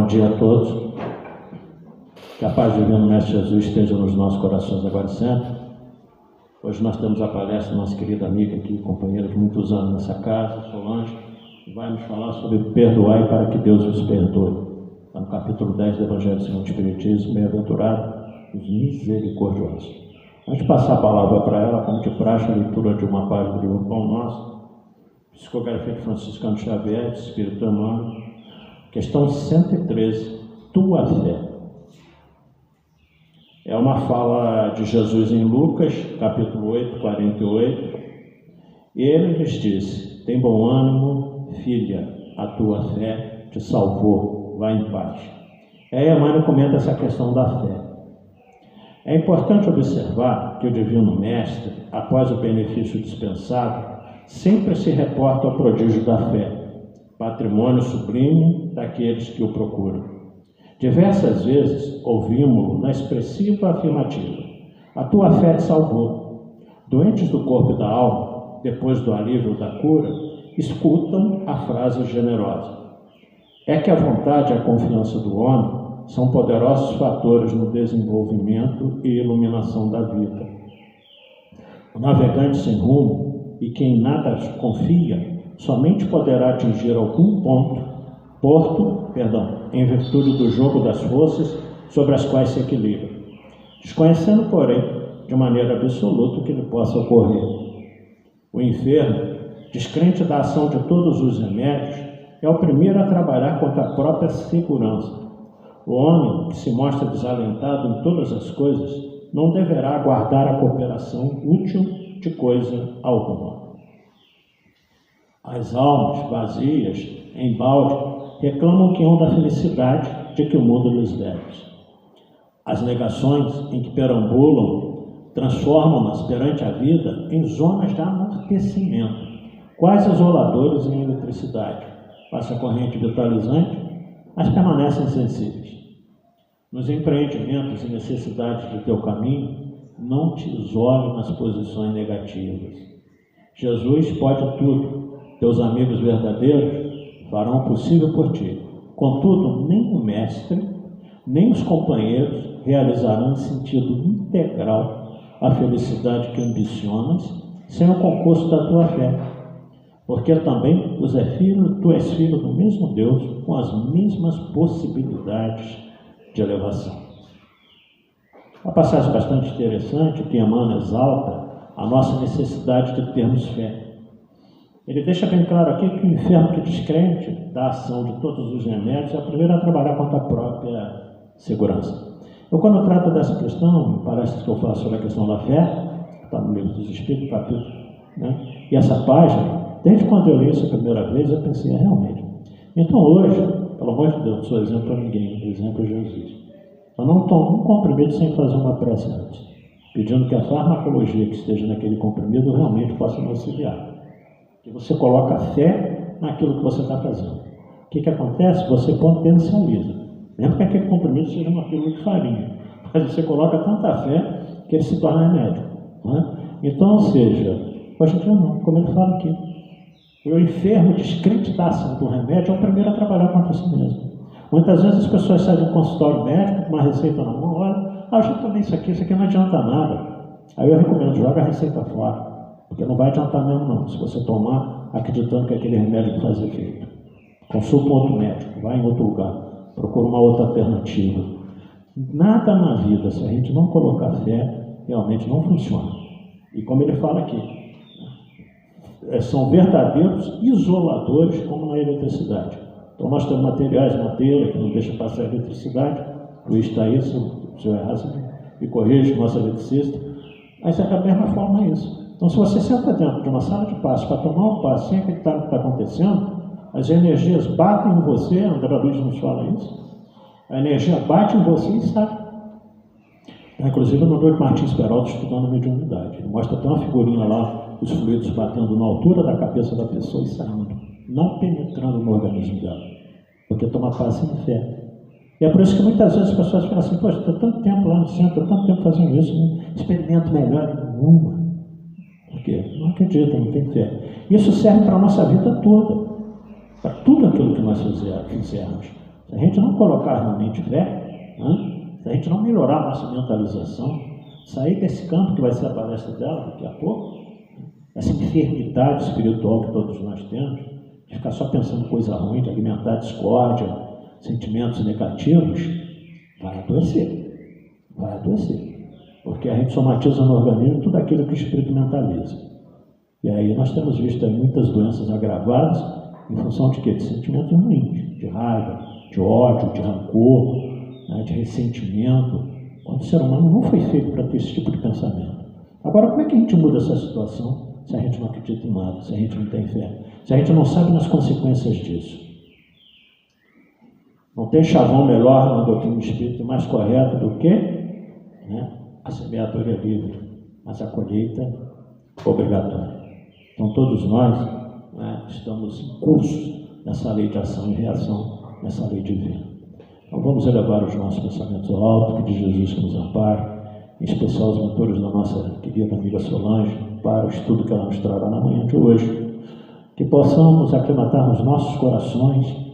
dia a todos. Que a paz divina do Mestre Jesus esteja nos nossos corações agora e sempre. Hoje nós temos a palestra da nossa querida amiga aqui, companheira de muitos anos nessa casa, Solange, que vai nos falar sobre perdoai para que Deus os perdoe. Está no capítulo 10 do Evangelho segundo o Espiritismo, bem-aventurado os misericordiosos. Antes de passar a palavra para ela, como de praxe, a leitura de uma página do Pão Nosso, Psicografia de Franciscano Xavier, de Espírito Emmanuel, questão 113, tua fé. É uma fala de Jesus em Lucas, capítulo 8, 48. E ele lhes disse: tem bom ânimo, filha, a tua fé te salvou, vá em paz. E aí Emmanuel comenta essa questão da fé. É importante observar que o Divino Mestre, após o benefício dispensado, sempre se reporta ao prodígio da fé, patrimônio sublime daqueles que o procuram. Diversas vezes ouvimos-lo na expressiva afirmativa: a tua fé te salvou. Doentes do corpo e da alma, depois do alívio da cura, escutam a frase generosa. É que a vontade e a confiança do homem são poderosos fatores no desenvolvimento e iluminação da vida. O navegante sem rumo e quem nada confia somente poderá atingir algum porto, em virtude do jogo das forças sobre as quais se equilibra, desconhecendo, porém, de maneira absoluta o que lhe possa ocorrer. O enfermo, descrente da ação de todos os remédios, é o primeiro a trabalhar contra a própria segurança. O homem que se mostra desalentado em todas as coisas não deverá aguardar a cooperação útil de coisa alguma. As almas vazias, embalde, reclamam que hão da felicidade de que o mundo lhes deve. As negações em que perambulam transformam-nas perante a vida em zonas de amortecimento, quase isoladores em eletricidade. Passa a corrente vitalizante, mas permanecem sensíveis. Nos empreendimentos e necessidades do teu caminho, não te isole nas posições negativas. Jesus pode tudo. Teus amigos verdadeiros farão o possível por ti. Contudo, nem o mestre, nem os companheiros realizarão em sentido integral a felicidade que ambicionas sem o concurso da tua fé. Porque também tu és filho do mesmo Deus, com as mesmas possibilidades de elevação. Uma passagem bastante interessante que Emmanuel exalta a nossa necessidade de termos fé. Ele deixa bem claro aqui que o enfermo que descrente da ação de todos os remédios é o primeiro a trabalhar contra a própria segurança. Eu, quando trato dessa questão, parece que eu faço sobre a questão da fé, está no livro dos Espíritos, capítulo, e essa página, desde quando eu li isso a primeira vez, eu pensei, realmente. Então hoje, pelo amor de Deus, não sou exemplo para ninguém, o exemplo é Jesus. Eu não tomo um comprimido sem fazer uma prece antes, pedindo que a farmacologia que esteja naquele comprimido realmente possa me auxiliar. Que você coloca fé naquilo que você está fazendo. O que acontece? Você potencializa. Mesmo que aquele comprimido seja uma pílula de farinha, mas você coloca tanta fé que ele se torna remédio. Não é? Então, ou seja, hoje em dia não, como ele fala aqui, o enfermo descrente da ação do remédio é o primeiro a trabalhar contra si mesmo. Muitas vezes as pessoas saem do consultório médico com uma receita na mão, olha, eu já tomei isso aqui não adianta nada. Aí eu recomendo, joga a receita fora. Porque não vai adiantar mesmo não, se você tomar acreditando que aquele remédio vai fazer efeito. Consulta um outro médico, vai em outro lugar, procura uma outra alternativa. Nada na vida, se a gente não colocar fé, realmente não funciona. E como ele fala aqui, são verdadeiros isoladores como na eletricidade. Então nós temos materiais, madeira, que não deixa passar a eletricidade. O Luiz está aí, se eu errar, me corrige, nosso eletricista. Mas é da mesma forma isso. Então, se você senta dentro de uma sala de passe para tomar um passe sem acreditar no que está acontecendo, as energias batem em você, André Luiz nos fala isso, a energia bate em você e sai. Inclusive, no Dr. Martins Peralta estudando mediunidade. Ele mostra até uma figurinha lá, os fluidos batendo na altura da cabeça da pessoa e saindo, não penetrando no organismo dela, porque toma passe em fé. E é por isso que muitas vezes as pessoas falam assim, poxa, estou tanto tempo lá no centro, estou tanto tempo fazendo isso, não experimento melhor nenhuma. Por quê? Não acredita, não tem fé. Isso serve para a nossa vida toda, para tudo aquilo que nós fizermos. Se a gente não colocar realmente fé, se a gente não melhorar a nossa mentalização, sair desse campo que vai ser a palestra dela daqui a pouco, essa enfermidade espiritual que todos nós temos, de ficar só pensando coisa ruim, de alimentar discórdia, sentimentos negativos, vai adoecer, porque a gente somatiza no organismo tudo aquilo que o espírito mentaliza. E aí nós temos visto aí muitas doenças agravadas em função de quê? De sentimentos ruins, de raiva, de ódio, de rancor, né, de ressentimento, quando o ser humano não foi feito para ter esse tipo de pensamento. Agora, como é que a gente muda essa situação se a gente não acredita em nada, se a gente não tem fé, se a gente não sabe nas consequências disso? Não tem chavão melhor na doutrina espírita mais correto do que, né, a semeadura é livre, mas a colheita é obrigatória. Então todos nós, né, estamos em curso nessa lei de ação e reação, nessa lei divina. Então vamos elevar os nossos pensamentos ao alto, que de Jesus que nos ampare, em especial os mentores da nossa querida amiga Solange, para o estudo que ela nos trará na manhã de hoje, que possamos aclimatar nos nossos corações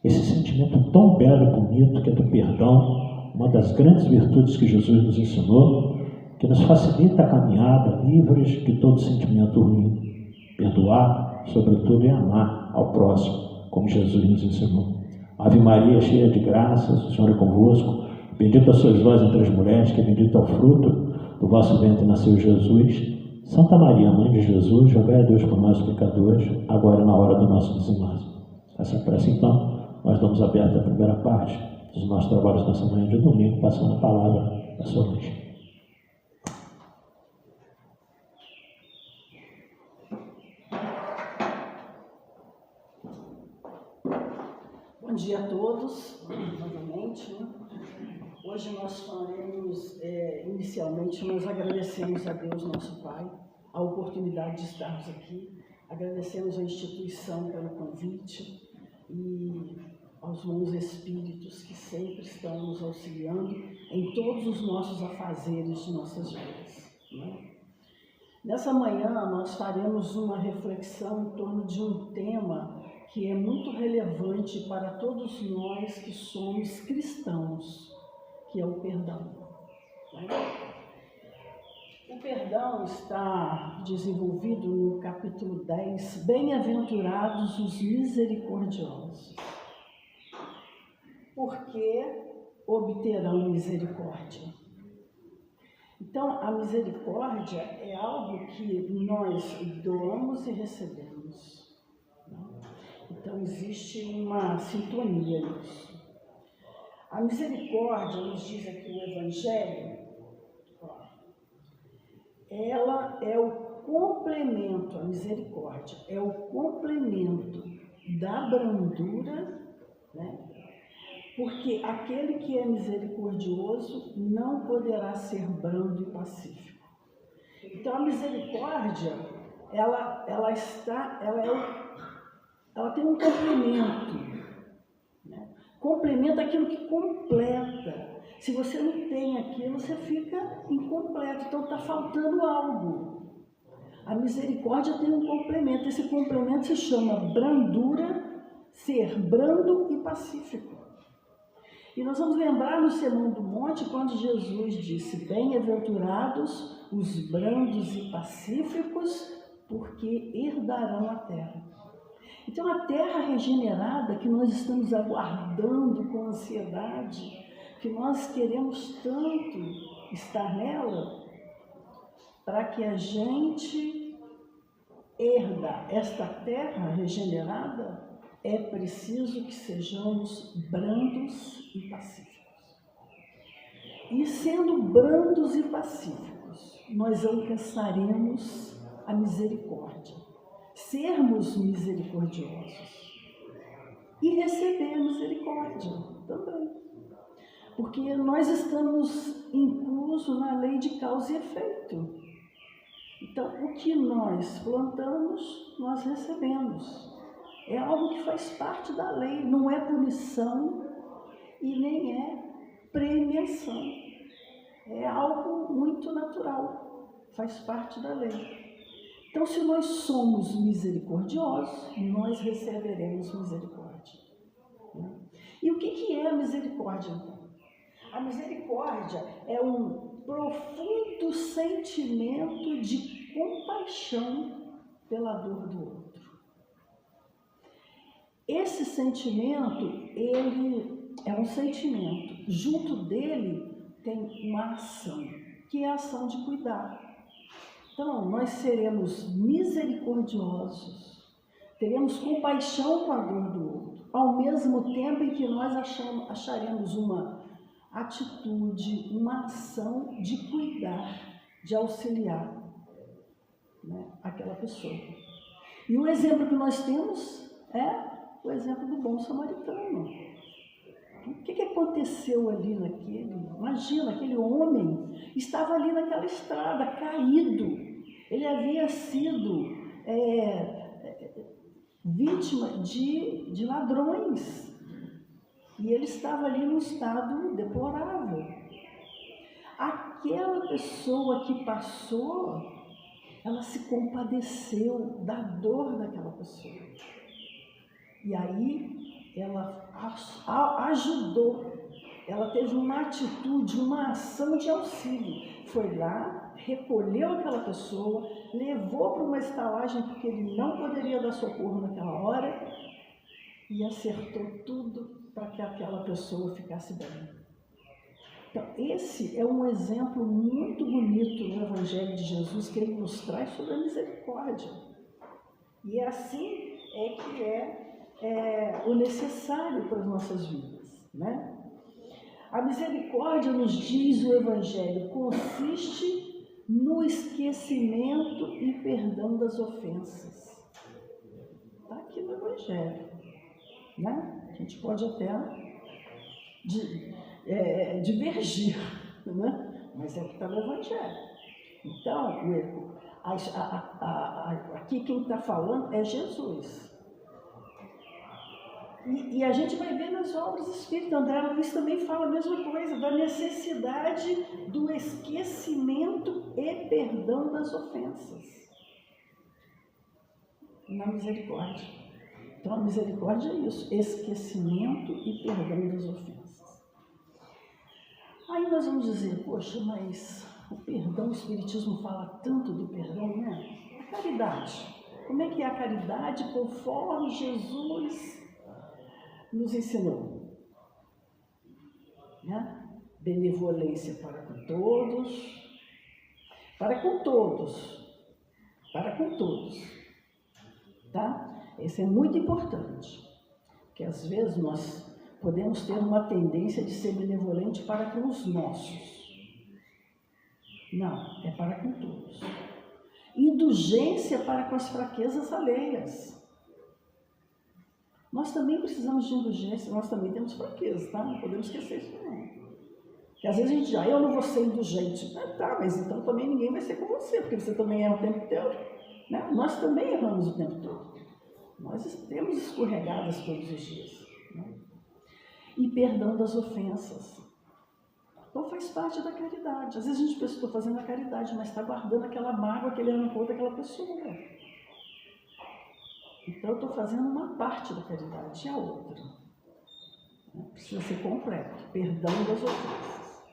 esse sentimento tão belo e bonito que é do perdão, uma das grandes virtudes que Jesus nos ensinou, que nos facilita a caminhada livres de todo sentimento ruim. Perdoar, sobretudo, é amar ao próximo, como Jesus nos ensinou. Ave Maria, cheia de graças, o Senhor é convosco. Bendita sois vós entre as mulheres, que bendito é o fruto do vosso ventre nasceu Jesus. Santa Maria, Mãe de Jesus, rogai a Deus por nós pecadores, agora e na hora do nosso desenlace. Essa prece, então, nós damos aberta a primeira parte dos nossos trabalhos nessa manhã de domingo, passando a palavra a Solange. Bom dia a todos, novamente. Hoje nós faremos, inicialmente, nós agradecemos a Deus, nosso Pai, a oportunidade de estarmos aqui, agradecemos a instituição pelo convite e aos bons espíritos que sempre estão nos auxiliando em todos os nossos afazeres de nossas vidas, né? Nessa manhã nós faremos uma reflexão em torno de um tema que é muito relevante para todos nós que somos cristãos, que é o perdão. O perdão está desenvolvido no capítulo 10, Bem-aventurados os misericordiosos, porque obterão misericórdia. Então, a misericórdia é algo que nós doamos e recebemos. Então, existe uma sintonia nisso. A misericórdia, nos diz aqui o Evangelho, ela é o complemento, a misericórdia é o complemento da brandura, né? Porque aquele que é misericordioso não poderá ser brando e pacífico. Então, a misericórdia, ela tem um complemento, né? Complementa aquilo que completa. Se você não tem aquilo, você fica incompleto, então está faltando algo. A misericórdia tem um complemento, esse complemento se chama brandura, ser brando e pacífico. E nós vamos lembrar no Sermão do Monte, quando Jesus disse, bem-aventurados os brandos e pacíficos, porque herdarão a terra. Então, a terra regenerada que nós estamos aguardando com ansiedade, que nós queremos tanto estar nela, para que a gente herda esta terra regenerada, é preciso que sejamos brandos e pacíficos. E sendo brandos e pacíficos, nós alcançaremos a misericórdia. Sermos misericordiosos e receber a misericórdia também. Porque nós estamos inclusos na lei de causa e efeito. Então, o que nós plantamos, nós recebemos. É algo que faz parte da lei, não é punição e nem é premiação. É algo muito natural, faz parte da lei. Então, se nós somos misericordiosos, nós receberemos misericórdia. E o que é a misericórdia, então? A misericórdia é um profundo sentimento de compaixão pela dor do outro. Esse sentimento, ele é um sentimento. Junto dele tem uma ação, que é a ação de cuidar. Então, nós seremos misericordiosos, teremos compaixão com a dor do outro, ao mesmo tempo em que nós acharemos uma atitude, uma ação de cuidar, de auxiliar, né, aquela pessoa. E o exemplo que nós temos é o exemplo do bom samaritano. O que aconteceu ali naquele? Imagina, aquele homem estava ali naquela estrada, caído. Ele havia sido vítima de ladrões. E ele estava ali num estado deplorável. Aquela pessoa que passou, ela se compadeceu da dor daquela pessoa. E aí ela ajudou, ela teve uma atitude, uma ação de auxílio. Foi lá, recolheu aquela pessoa, levou para uma estalagem porque ele não poderia dar socorro naquela hora e acertou tudo para que aquela pessoa ficasse bem. Então, esse é um exemplo muito bonito no Evangelho de Jesus que ele nos traz sobre a misericórdia. E é assim que é o necessário para as nossas vidas, né? A misericórdia, nos diz o Evangelho, consiste no esquecimento e perdão das ofensas. Está aqui no Evangelho, né? A gente pode até divergir, né? Mas é o que está no Evangelho. Então, aqui quem está falando é Jesus. E a gente vai ver nas obras espíritas, André Luiz também fala a mesma coisa, da necessidade do esquecimento e perdão das ofensas na misericórdia. Então a misericórdia é isso, esquecimento e perdão das ofensas. Aí nós vamos dizer, poxa, mas o perdão, o Espiritismo fala tanto do perdão, né? A caridade. Como é que é a caridade conforme Jesus nos ensinou, né? Benevolência para com todos, para com todos, tá? Isso é muito importante, porque às vezes nós podemos ter uma tendência de ser benevolente para com os nossos. Não, é para com todos. Indulgência para com as fraquezas alheias. Nós também precisamos de indulgência, nós também temos fraqueza, tá? Não podemos esquecer isso não. Porque às vezes a gente diz, eu não vou ser indulgente. Tá, mas então também ninguém vai ser com você, porque você também erra o tempo todo. Né? Nós também erramos o tempo todo. Nós temos escorregadas todos os dias. Né? E perdão das ofensas. Então faz parte da caridade. Às vezes a gente pensa, estou fazendo a caridade, mas está guardando aquela mágoa que ele arrancou daquela pessoa. Então, eu estou fazendo uma parte da caridade e a outra. Precisa ser completo. Perdão das ofensas.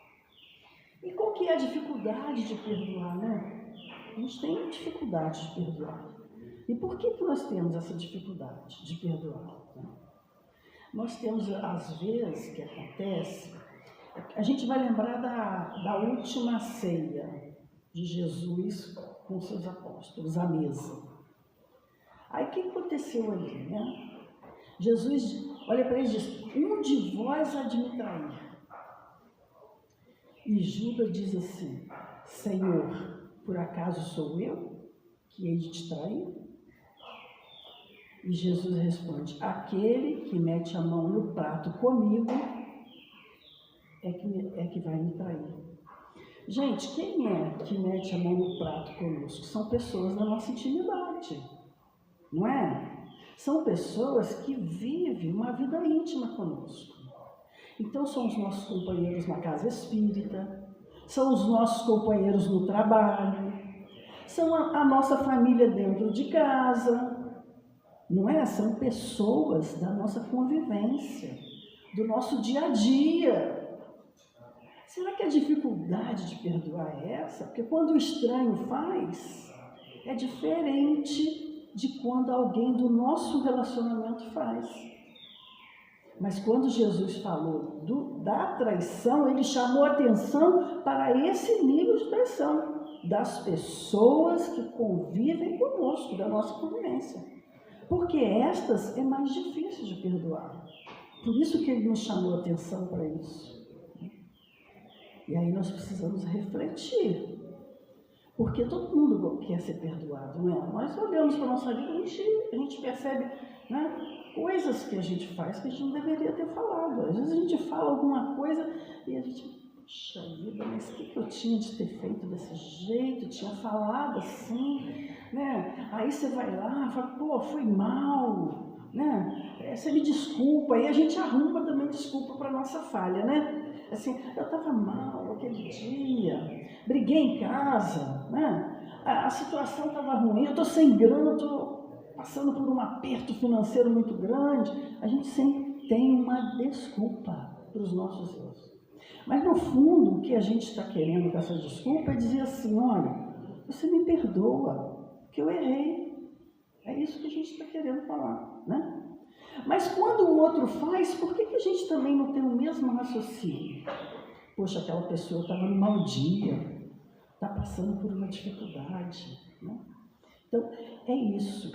E qual que é a dificuldade de perdoar, né? A gente tem dificuldade de perdoar. E por que nós temos essa dificuldade de perdoar? Nós temos, às vezes, que acontece, a gente vai lembrar da última ceia de Jesus com seus apóstolos, à mesa. Aí o que aconteceu ali, né? Jesus olha para eles e diz, um de vós há de me trair. E Judas diz assim, Senhor, por acaso sou eu que hei de te trair? E Jesus responde, aquele que mete a mão no prato comigo é que vai me trair. Gente, quem é que mete a mão no prato conosco? São pessoas da nossa intimidade. Não é? São pessoas que vivem uma vida íntima conosco. Então, são os nossos companheiros na casa espírita, são os nossos companheiros no trabalho, são a nossa família dentro de casa, não é? São pessoas da nossa convivência. do nosso dia a dia. Será que a dificuldade de perdoar é essa? Porque quando o estranho faz, é diferente de quando alguém do nosso relacionamento faz. Mas quando Jesus falou da traição, ele chamou atenção para esse nível de traição das pessoas que convivem conosco, da nossa convivência. Porque estas é mais difícil de perdoar. Por isso que ele nos chamou atenção para isso. E aí nós precisamos refletir. Porque todo mundo quer ser perdoado, não é? Nós olhamos para a nossa vida e a gente percebe, né, coisas que a gente faz que a gente não deveria ter falado. Às vezes a gente fala alguma coisa e a gente, puxa vida, mas o que eu tinha de ter feito desse jeito? Eu tinha falado assim, né? Aí você vai lá e fala, pô, foi mal, né? Você me desculpa. Aí a gente arruma também desculpa para a nossa falha, né? Assim, eu estava mal aquele dia, briguei em casa, né? A situação estava ruim, eu estou sem grana, eu estou passando por um aperto financeiro muito grande. A gente sempre tem uma desculpa para os nossos erros. Mas no fundo, o que a gente está querendo com essa desculpa é dizer assim, olha, você me perdoa, porque eu errei. É isso que a gente está querendo falar, né? Mas quando o outro faz, por que a gente também não tem o mesmo raciocínio? Poxa, aquela pessoa estava no mau dia, está passando por uma dificuldade, né? Então, é isso.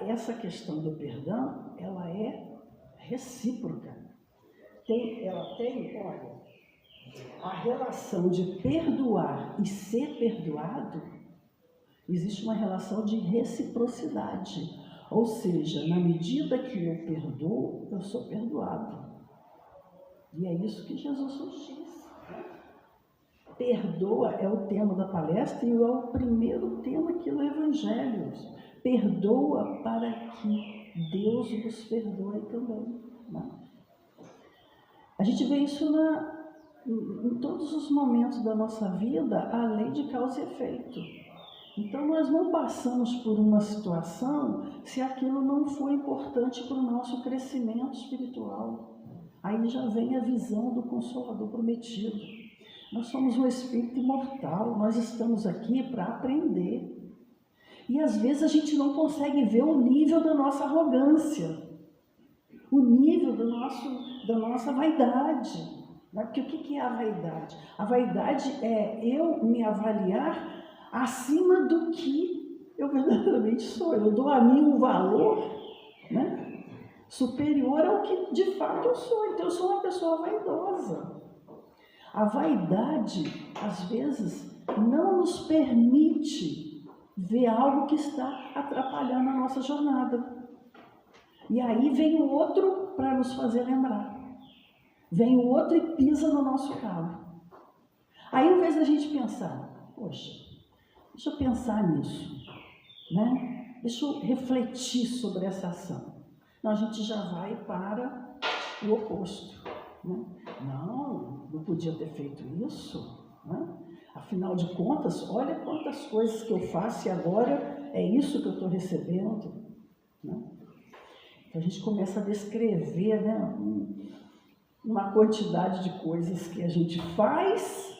Essa questão do perdão, ela é recíproca. Olha, a relação de perdoar e ser perdoado, existe uma relação de reciprocidade. Ou seja, na medida que eu perdoo, eu sou perdoado. E é isso que Jesus nos diz. Perdoa é o tema da palestra e é o primeiro tema aqui no Evangelho. Perdoa para que Deus vos perdoe também. Né? A gente vê isso em todos os momentos da nossa vida, a lei de causa e efeito. Então, nós não passamos por uma situação se aquilo não for importante para o nosso crescimento espiritual. Aí já vem a visão do Consolador prometido. Nós somos um espírito imortal, nós estamos aqui para aprender. E às vezes a gente não consegue ver o nível da nossa arrogância, o nível da nossa vaidade. Porque o que é a vaidade? A vaidade é eu me avaliar acima do que eu verdadeiramente sou. Eu dou a mim um valor, né, superior ao que de fato eu sou. Então eu sou uma pessoa vaidosa. A vaidade, às vezes, não nos permite ver algo que está atrapalhando a nossa jornada. E aí vem o outro para nos fazer lembrar. Vem o outro e pisa no nosso calo. Aí, ao invés da gente pensar, poxa, deixa eu pensar nisso, né? Deixa eu refletir sobre essa ação. Não, a gente já vai para o oposto, né? Não podia ter feito isso, né? Afinal de contas, olha quantas coisas que eu faço e agora é isso que eu estou recebendo, né? Então a gente começa a descrever, né, uma quantidade de coisas que a gente faz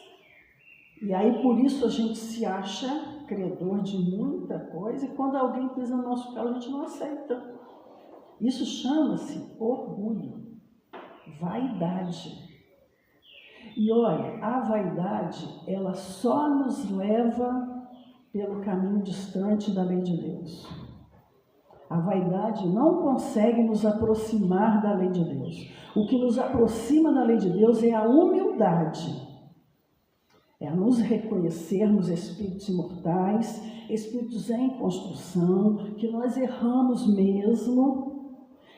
e aí por isso a gente se acha credor de muita coisa e quando alguém pisa no nosso calo a gente não aceita. Isso chama-se orgulho, vaidade. E olha, a vaidade, ela só nos leva pelo caminho distante da lei de Deus. A vaidade não consegue nos aproximar da lei de Deus. O que nos aproxima da lei de Deus é a humildade. É nos reconhecermos espíritos imortais, espíritos em construção, que nós erramos mesmo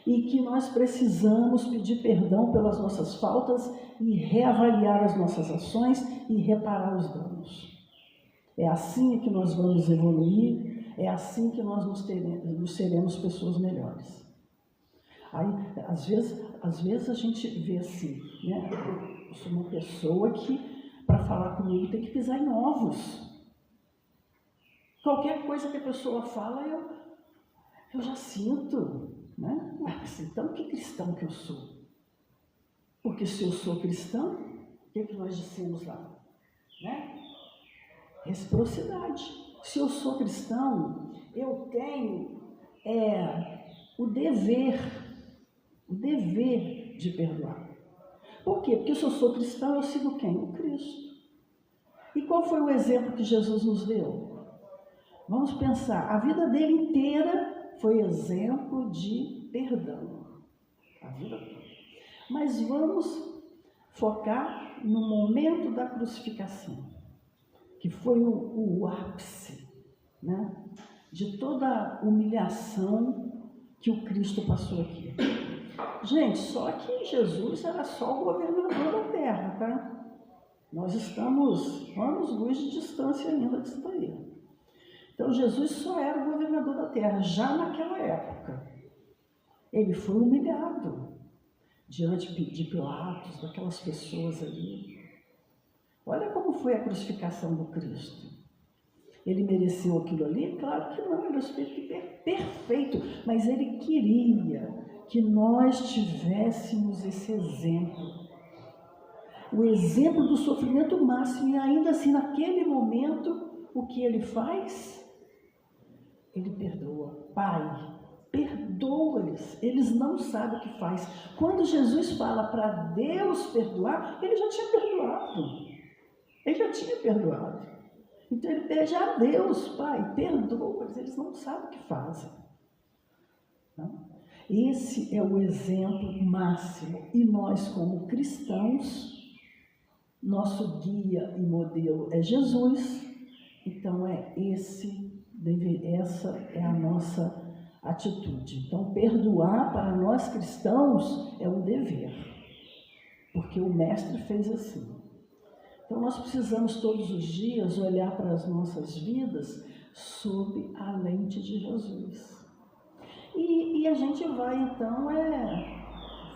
e que nós precisamos pedir perdão pelas nossas faltas e reavaliar as nossas ações e reparar os danos. É assim que nós vamos evoluir, é assim que nós nos seremos pessoas melhores. Aí, às vezes a gente vê assim, né? Eu sou uma pessoa que, para falar comigo, tem que pisar em ovos. Qualquer coisa que a pessoa fala, eu já sinto, né? Mas, então, que cristão que eu sou? Porque se eu sou cristão, o que nós dissemos lá? Né? Reciprocidade. Se eu sou cristão, eu tenho o dever de perdoar. Por quê? Porque se eu sou cristão, eu sigo quem? O Cristo. E qual foi o exemplo que Jesus nos deu? Vamos pensar, a vida dele inteira foi exemplo de perdão. A vida toda. Mas vamos focar no momento da crucificação, que foi o ápice, né, de toda a humilhação que o Cristo passou aqui. Gente, só que Jesus era só o governador da terra, tá? Nós estamos anos-luz de distância ainda disso daí. Então, Jesus só era o governador da terra, já naquela época. Ele foi humilhado diante de Pilatos, daquelas pessoas ali. Olha como foi a crucificação do Cristo. Ele mereceu aquilo ali? Claro que não, ele era o Espírito perfeito, mas ele queria que nós tivéssemos esse exemplo. O exemplo do sofrimento máximo, e ainda assim, naquele momento, o que ele faz? Ele perdoa. Pai, perdoa-lhes, eles não sabem o que faz. Quando Jesus fala para Deus perdoar, ele já tinha perdoado. Ele já tinha perdoado. Então ele pede a Deus, Pai, perdoa-lhes, eles não sabem o que fazem. Não? Esse é o exemplo máximo. E nós, como cristãos, nosso guia e modelo é Jesus. Então essa é a nossa atitude. Então, perdoar para nós cristãos é um dever, porque o Mestre fez assim. Então, nós precisamos todos os dias olhar para as nossas vidas sob a lente de Jesus. E a gente vai, então,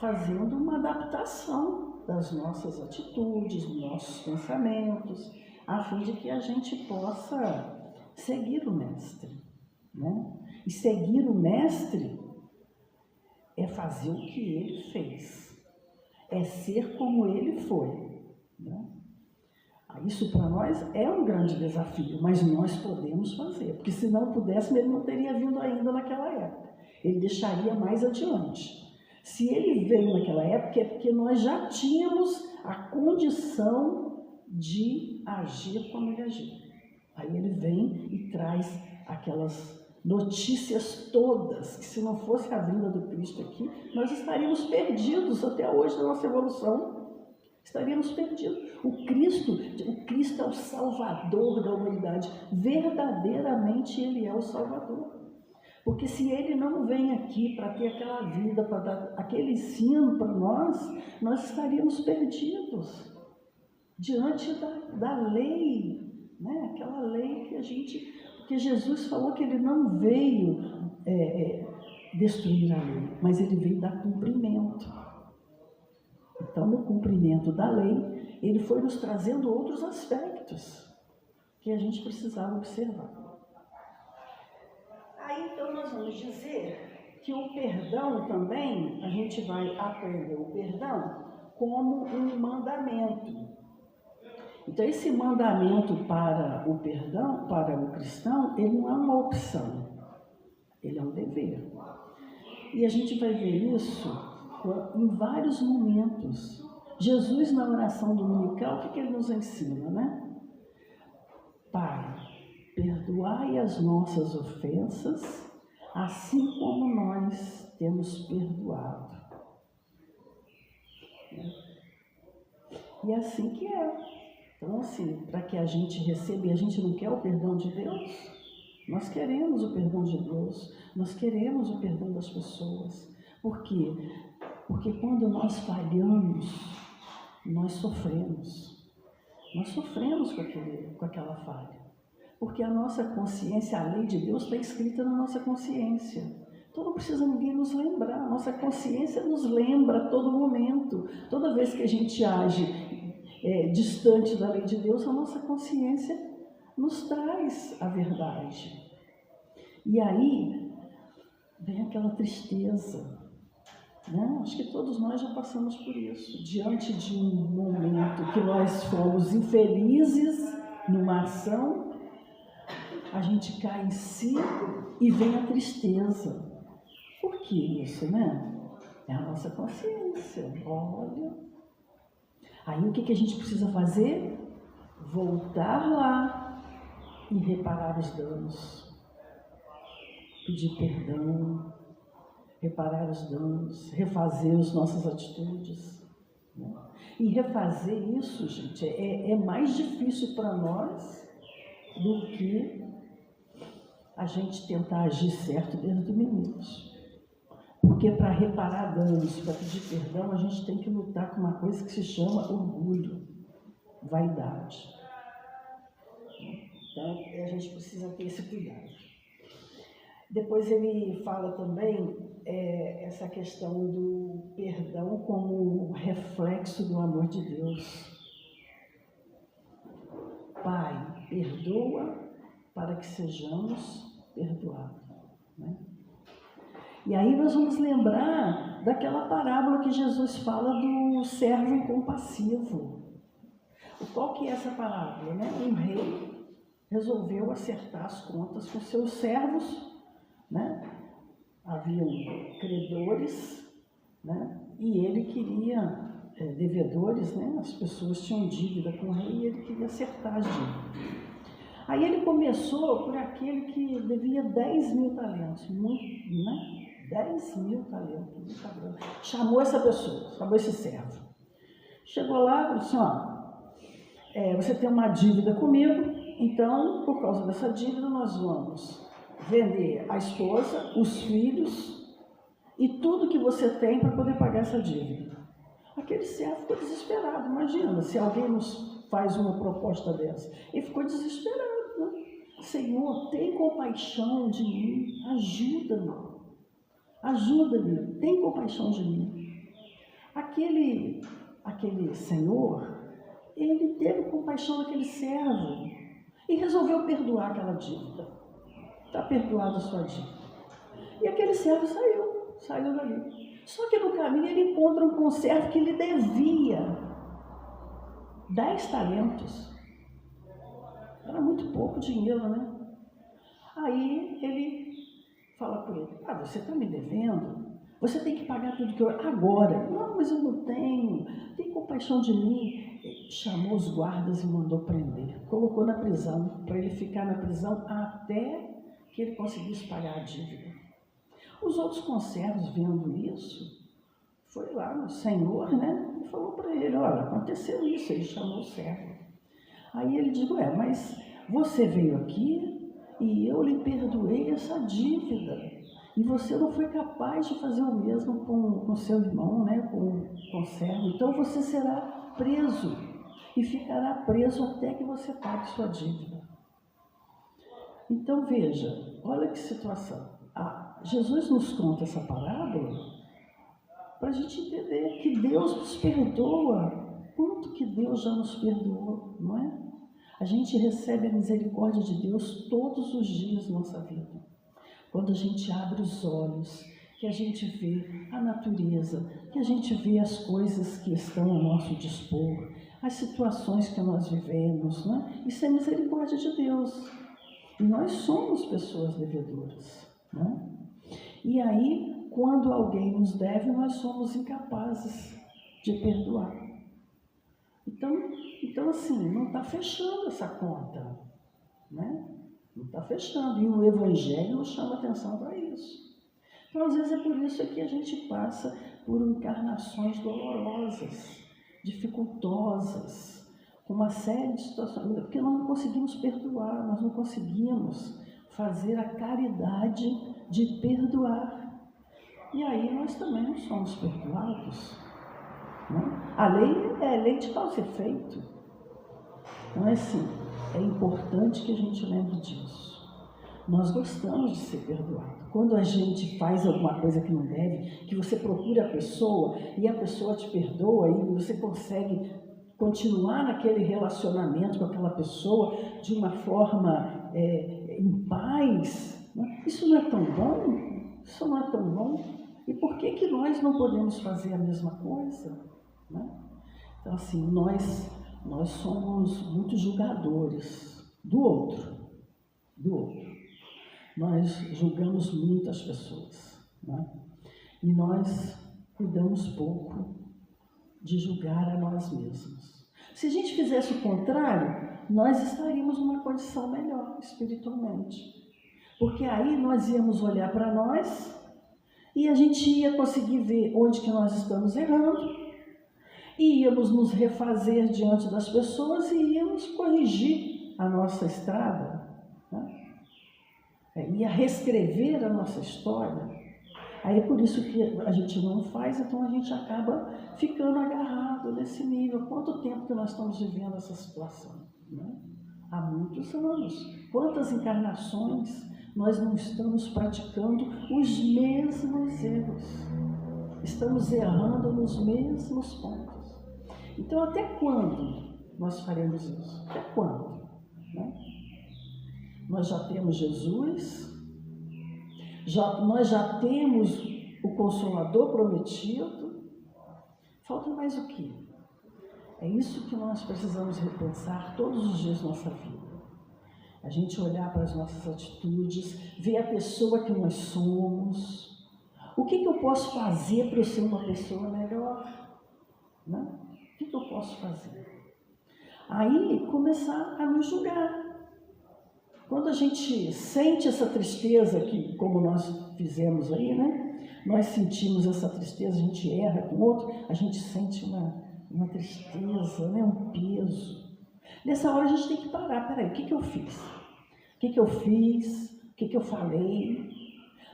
fazendo uma adaptação das nossas atitudes, dos nossos pensamentos, a fim de que a gente possa seguir o Mestre, né? E seguir o Mestre é fazer o que ele fez, é ser como ele foi, né? Isso para nós é um grande desafio, mas nós podemos fazer, porque se não pudéssemos, ele não teria vindo ainda naquela época, ele deixaria mais adiante. Se ele veio naquela época, é porque nós já tínhamos a condição de agir como ele agiu. Aí ele vem e traz aquelas notícias todas, que se não fosse a vinda do Cristo aqui, nós estaríamos perdidos até hoje na nossa evolução. Estaríamos perdidos. O Cristo é o Salvador da humanidade. Verdadeiramente ele é o Salvador. Porque se ele não vem aqui para ter aquela vida, para dar aquele ensino para nós estaríamos perdidos diante da lei. Né? Aquela lei porque Jesus falou que ele não veio destruir a lei, mas ele veio dar cumprimento. Então, no cumprimento da lei, ele foi nos trazendo outros aspectos que a gente precisava observar. Aí, então, nós vamos dizer que o perdão também, a gente vai aprender o perdão como um mandamento. Então, esse mandamento para o perdão, para o cristão, ele não é uma opção, ele é um dever. E a gente vai ver isso em vários momentos. Jesus, na oração dominical, o que ele nos ensina, né? Pai, perdoai as nossas ofensas, assim como nós temos perdoado. E é assim que é. Então, assim, para que a gente receba, e a gente não quer o perdão de Deus, nós queremos o perdão de Deus, nós queremos o perdão das pessoas. Por quê? Porque quando nós falhamos, nós sofremos. Nós sofremos com aquela falha. Porque a nossa consciência, a lei de Deus está escrita na nossa consciência. Então não precisa ninguém nos lembrar. A nossa consciência nos lembra a todo momento. Toda vez que a gente age distante da lei de Deus, a nossa consciência nos traz a verdade. E aí vem aquela tristeza, Né? Acho que todos nós já passamos por isso. Diante de um momento que nós fomos infelizes numa ação, a gente cai em si e vem a tristeza. Por que isso, né? É a nossa consciência. Olha. Aí o que a gente precisa fazer? Voltar lá e reparar os danos. Pedir perdão, reparar os danos, refazer as nossas atitudes. Né? E refazer isso, gente, é mais difícil para nós do que a gente tentar agir certo desde o início. Porque para reparar danos, para pedir perdão, a gente tem que lutar com uma coisa que se chama orgulho, vaidade. Então, a gente precisa ter esse cuidado. Depois ele fala também essa questão do perdão como reflexo do amor de Deus. Pai, perdoa para que sejamos perdoados. Né? E aí nós vamos lembrar daquela parábola que Jesus fala do servo incompassivo. Qual que é essa parábola? Né? Um rei resolveu acertar as contas com seus servos, né? Haviam credores, né? E ele queria, devedores, né? As pessoas tinham dívida com o rei e ele queria acertar as dívidas. Aí ele começou por aquele que devia 10 mil talentos, né? 10 mil talentos. Chamou essa pessoa, chamou esse servo. Chegou lá e falou assim, você tem uma dívida comigo, então, por causa dessa dívida, nós vamos vender a esposa, os filhos e tudo que você tem para poder pagar essa dívida. Aquele servo ficou desesperado. Imagina, se alguém nos faz uma proposta dessa. Ele ficou desesperado, né? Senhor, tem compaixão de mim, ajuda-me. Ajuda-me, tem compaixão de mim. Aquele senhor, ele teve compaixão daquele servo e resolveu perdoar aquela dívida. Está perdoada a sua dívida. E aquele servo saiu dali. Só que no caminho ele encontra um conservo que lhe devia 10 talentos. Era muito pouco dinheiro, né? Aí ele fala para ele, você está me devendo? Você tem que pagar tudo que eu... Agora. Não, mas eu não tenho. Tem compaixão de mim. Ele chamou os guardas e mandou prender. Colocou na prisão, para ele ficar na prisão até que ele conseguisse pagar a dívida. Os outros conservos, vendo isso, foi lá no Senhor, né? E falou para ele, olha, aconteceu isso. Ele chamou o servo. Aí ele disse, mas você veio aqui e eu lhe perdoei essa dívida. E você não foi capaz de fazer o mesmo com seu irmão, né? Com o conservo. Então você será preso e ficará preso até que você pague sua dívida. Então veja, olha que situação. Jesus nos conta essa parábola para a gente entender que Deus nos perdoa. Quanto que Deus já nos perdoou, não é? A gente recebe a misericórdia de Deus todos os dias na nossa vida. Quando a gente abre os olhos, que a gente vê a natureza, que a gente vê as coisas que estão ao nosso dispor, as situações que nós vivemos, né? Isso é misericórdia de Deus. E nós somos pessoas devedoras, né? E aí, quando alguém nos deve, nós somos incapazes de perdoar. Então assim, não está fechando essa conta, né? Não está fechando. E o Evangelho nos chama atenção para isso. Então, às vezes, é por isso que a gente passa por encarnações dolorosas, dificultosas, com uma série de situações, porque nós não conseguimos perdoar, nós não conseguimos fazer a caridade de perdoar. E aí nós também não somos perdoados. Né? A lei é lei de causa e efeito. Então, assim, é importante que a gente lembre disso. Nós gostamos de ser perdoado. Quando a gente faz alguma coisa que não deve, que você procura a pessoa e a pessoa te perdoa e você consegue continuar naquele relacionamento com aquela pessoa de uma forma em paz, né? Isso não é tão bom? Isso não é tão bom? E por que que nós não podemos fazer a mesma coisa? Né? Então, assim, nós somos muito julgadores do outro. Nós julgamos muito as pessoas, né? E nós cuidamos pouco de julgar a nós mesmos. Se a gente fizesse o contrário, nós estaríamos numa condição melhor espiritualmente. Porque aí nós íamos olhar para nós e a gente ia conseguir ver onde que nós estamos errando, e íamos nos refazer diante das pessoas e íamos corrigir a nossa estrada, né? Ia reescrever a nossa história. Aí é por isso que a gente não faz, então a gente acaba ficando agarrado nesse nível. Quanto tempo que nós estamos vivendo essa situação? Né? Há muitos anos. Quantas encarnações nós não estamos praticando os mesmos erros? Estamos errando nos mesmos pontos. Então, até quando nós faremos isso? Até quando? Né? Nós já temos Jesus, nós já temos o Consolador prometido. Falta mais o quê? É isso que nós precisamos repensar todos os dias da nossa vida. A gente olhar para as nossas atitudes, ver a pessoa que nós somos. O que eu posso fazer para eu ser uma pessoa melhor? Né? O que eu posso fazer? Aí começar a nos julgar. Quando a gente sente essa tristeza, que, como nós fizemos aí, né? Nós sentimos essa tristeza, a gente erra com o outro, a gente sente uma tristeza, né? Um peso. Nessa hora a gente tem que parar. Peraí, o que eu fiz? O que eu fiz? O que eu falei?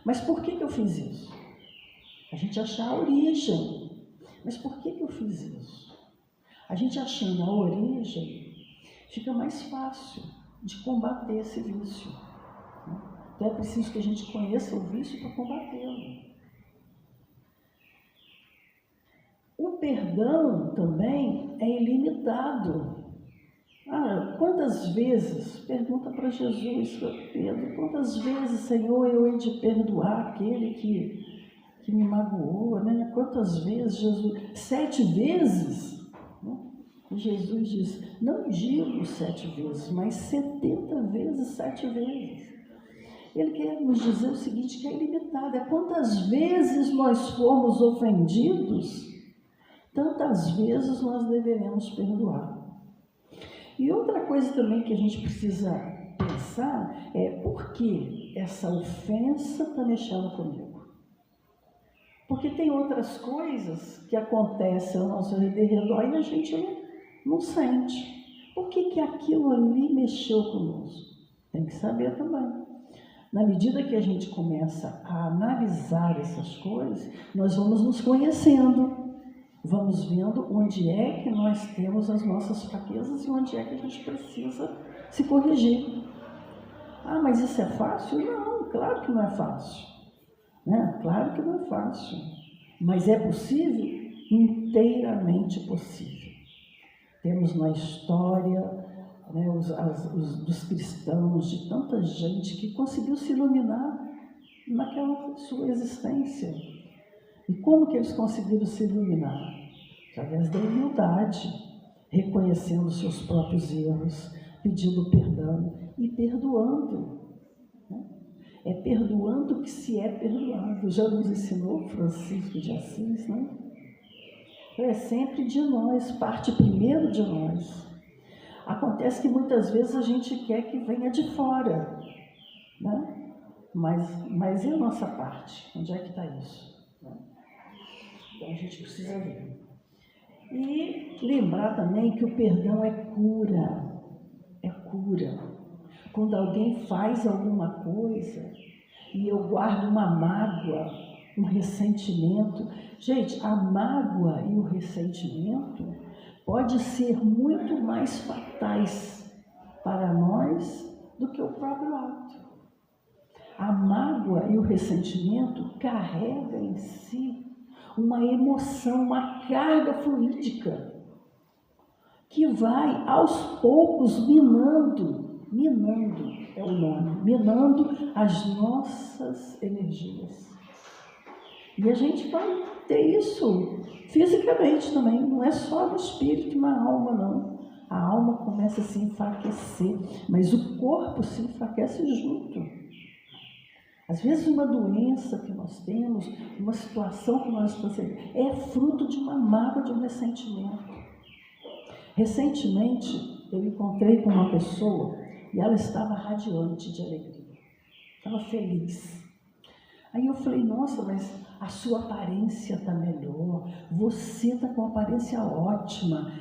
Mas por que eu fiz isso? A gente achar a origem. Mas por que eu fiz isso? A gente achando a origem, fica mais fácil de combater esse vício. Então é preciso que a gente conheça o vício para combatê-lo. O perdão também é ilimitado. Quantas vezes, pergunta para Jesus, Pedro, quantas vezes, Senhor, eu hei de perdoar aquele que me magoou, né? Quantas vezes, Jesus? 7 vezes? Né? Jesus diz, não digo 7 vezes, mas 70 vezes 7 vezes. Ele quer nos dizer o seguinte, que é ilimitado, é quantas vezes nós formos ofendidos, tantas vezes nós deveremos perdoar. E outra coisa também que a gente precisa pensar é por que essa ofensa está mexendo comigo. Porque tem outras coisas que acontecem ao nosso redor e a gente não sente. Por que aquilo ali mexeu conosco? Tem que saber também. Na medida que a gente começa a analisar essas coisas, nós vamos nos conhecendo. Vamos vendo onde é que nós temos as nossas fraquezas e onde é que a gente precisa se corrigir. Mas isso é fácil? Não, claro que não é fácil. Né? Claro que não é fácil. Mas é possível? Inteiramente possível. Temos na história, né, dos cristãos, de tanta gente que conseguiu se iluminar naquela sua existência. E como que eles conseguiram se iluminar? Através da humildade, reconhecendo seus próprios erros, pedindo perdão e perdoando. Né? É perdoando que se é perdoado. Já nos ensinou Francisco de Assis, né? Então é sempre de nós, parte primeiro de nós. Acontece que muitas vezes a gente quer que venha de fora, né? Mas e a nossa parte? Onde é que está isso? Então a gente precisa ver. E lembrar também que o perdão é cura. É cura. Quando alguém faz alguma coisa e eu guardo uma mágoa, um ressentimento. Gente, a mágoa e o ressentimento pode ser muito mais fatais para nós do que o próprio ato. A mágoa e o ressentimento carregam em si uma emoção, uma carga fluídica que vai aos poucos minando é o nome, minando as nossas energias. E a gente vai ter isso fisicamente também, não é só no espírito e na alma, não. A alma começa a se enfraquecer, mas o corpo se enfraquece junto. Às vezes uma doença que nós temos, uma situação que nós passamos, é fruto de uma mágoa, de um ressentimento. Recentemente, eu encontrei com uma pessoa e ela estava radiante de alegria, estava feliz. Aí eu falei, nossa, mas a sua aparência está melhor, você está com uma aparência ótima,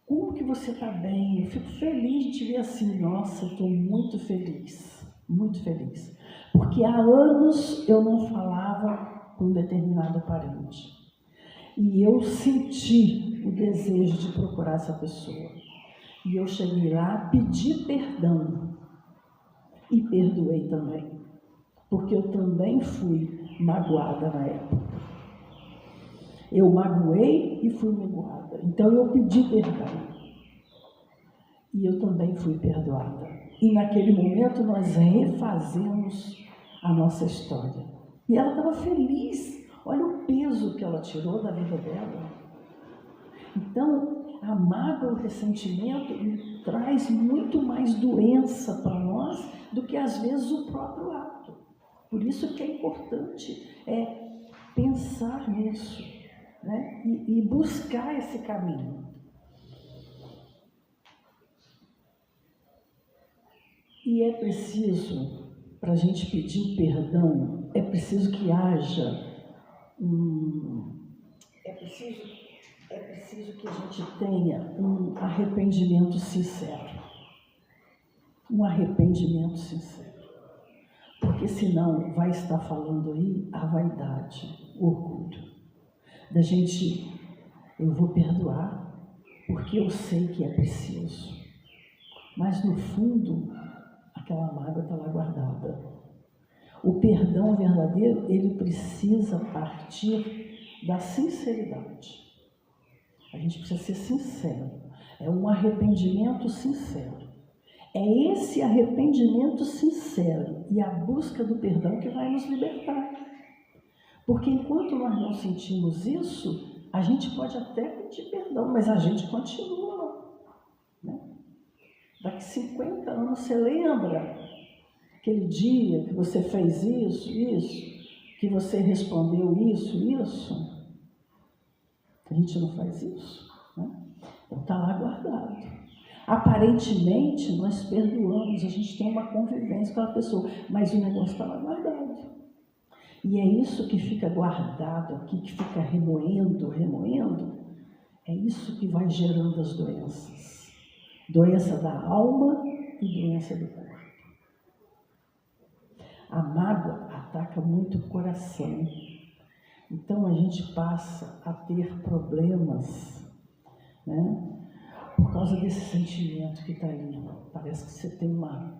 como que você está bem? Eu fico feliz de te ver assim. Nossa, estou muito feliz, porque há anos eu não falava com um determinado parente e eu senti o desejo de procurar essa pessoa e eu cheguei lá, pedi perdão e perdoei também, porque eu também fui magoada na época. Eu magoei e fui magoada. Então eu pedi perdão. E eu também fui perdoada. E naquele momento nós refazemos a nossa história. E ela estava feliz. Olha o peso que ela tirou da vida dela. Então, a mágoa, o ressentimento traz muito mais doença para nós do que às vezes o próprio ato. Por isso que é importante pensar nisso, né? E buscar esse caminho. E é preciso, para a gente pedir perdão, é preciso que haja é preciso que a gente tenha um arrependimento sincero. Um arrependimento sincero. Porque senão vai estar falando aí a vaidade, o orgulho. Da gente, eu vou perdoar, porque eu sei que é preciso. Mas no fundo, aquela mágoa está lá guardada. O perdão verdadeiro, ele precisa partir da sinceridade. A gente precisa ser sincero. É um arrependimento sincero. É esse arrependimento sincero e a busca do perdão que vai nos libertar. Porque enquanto nós não sentimos isso, a gente pode até pedir perdão, mas a gente continua, né? Daqui 50 anos você lembra aquele dia que você fez isso, que você respondeu isso? A gente não faz isso, né? Então está lá guardado. Aparentemente nós perdoamos, a gente tem uma convivência com a pessoa, mas o negócio está lá guardado. E é isso que fica guardado aqui, que fica remoendo, é isso que vai gerando as doenças. Doença da alma e doença do corpo. A mágoa ataca muito o coração. Então a gente passa a ter problemas, né? Por causa desse sentimento que está ali. Parece que você tem uma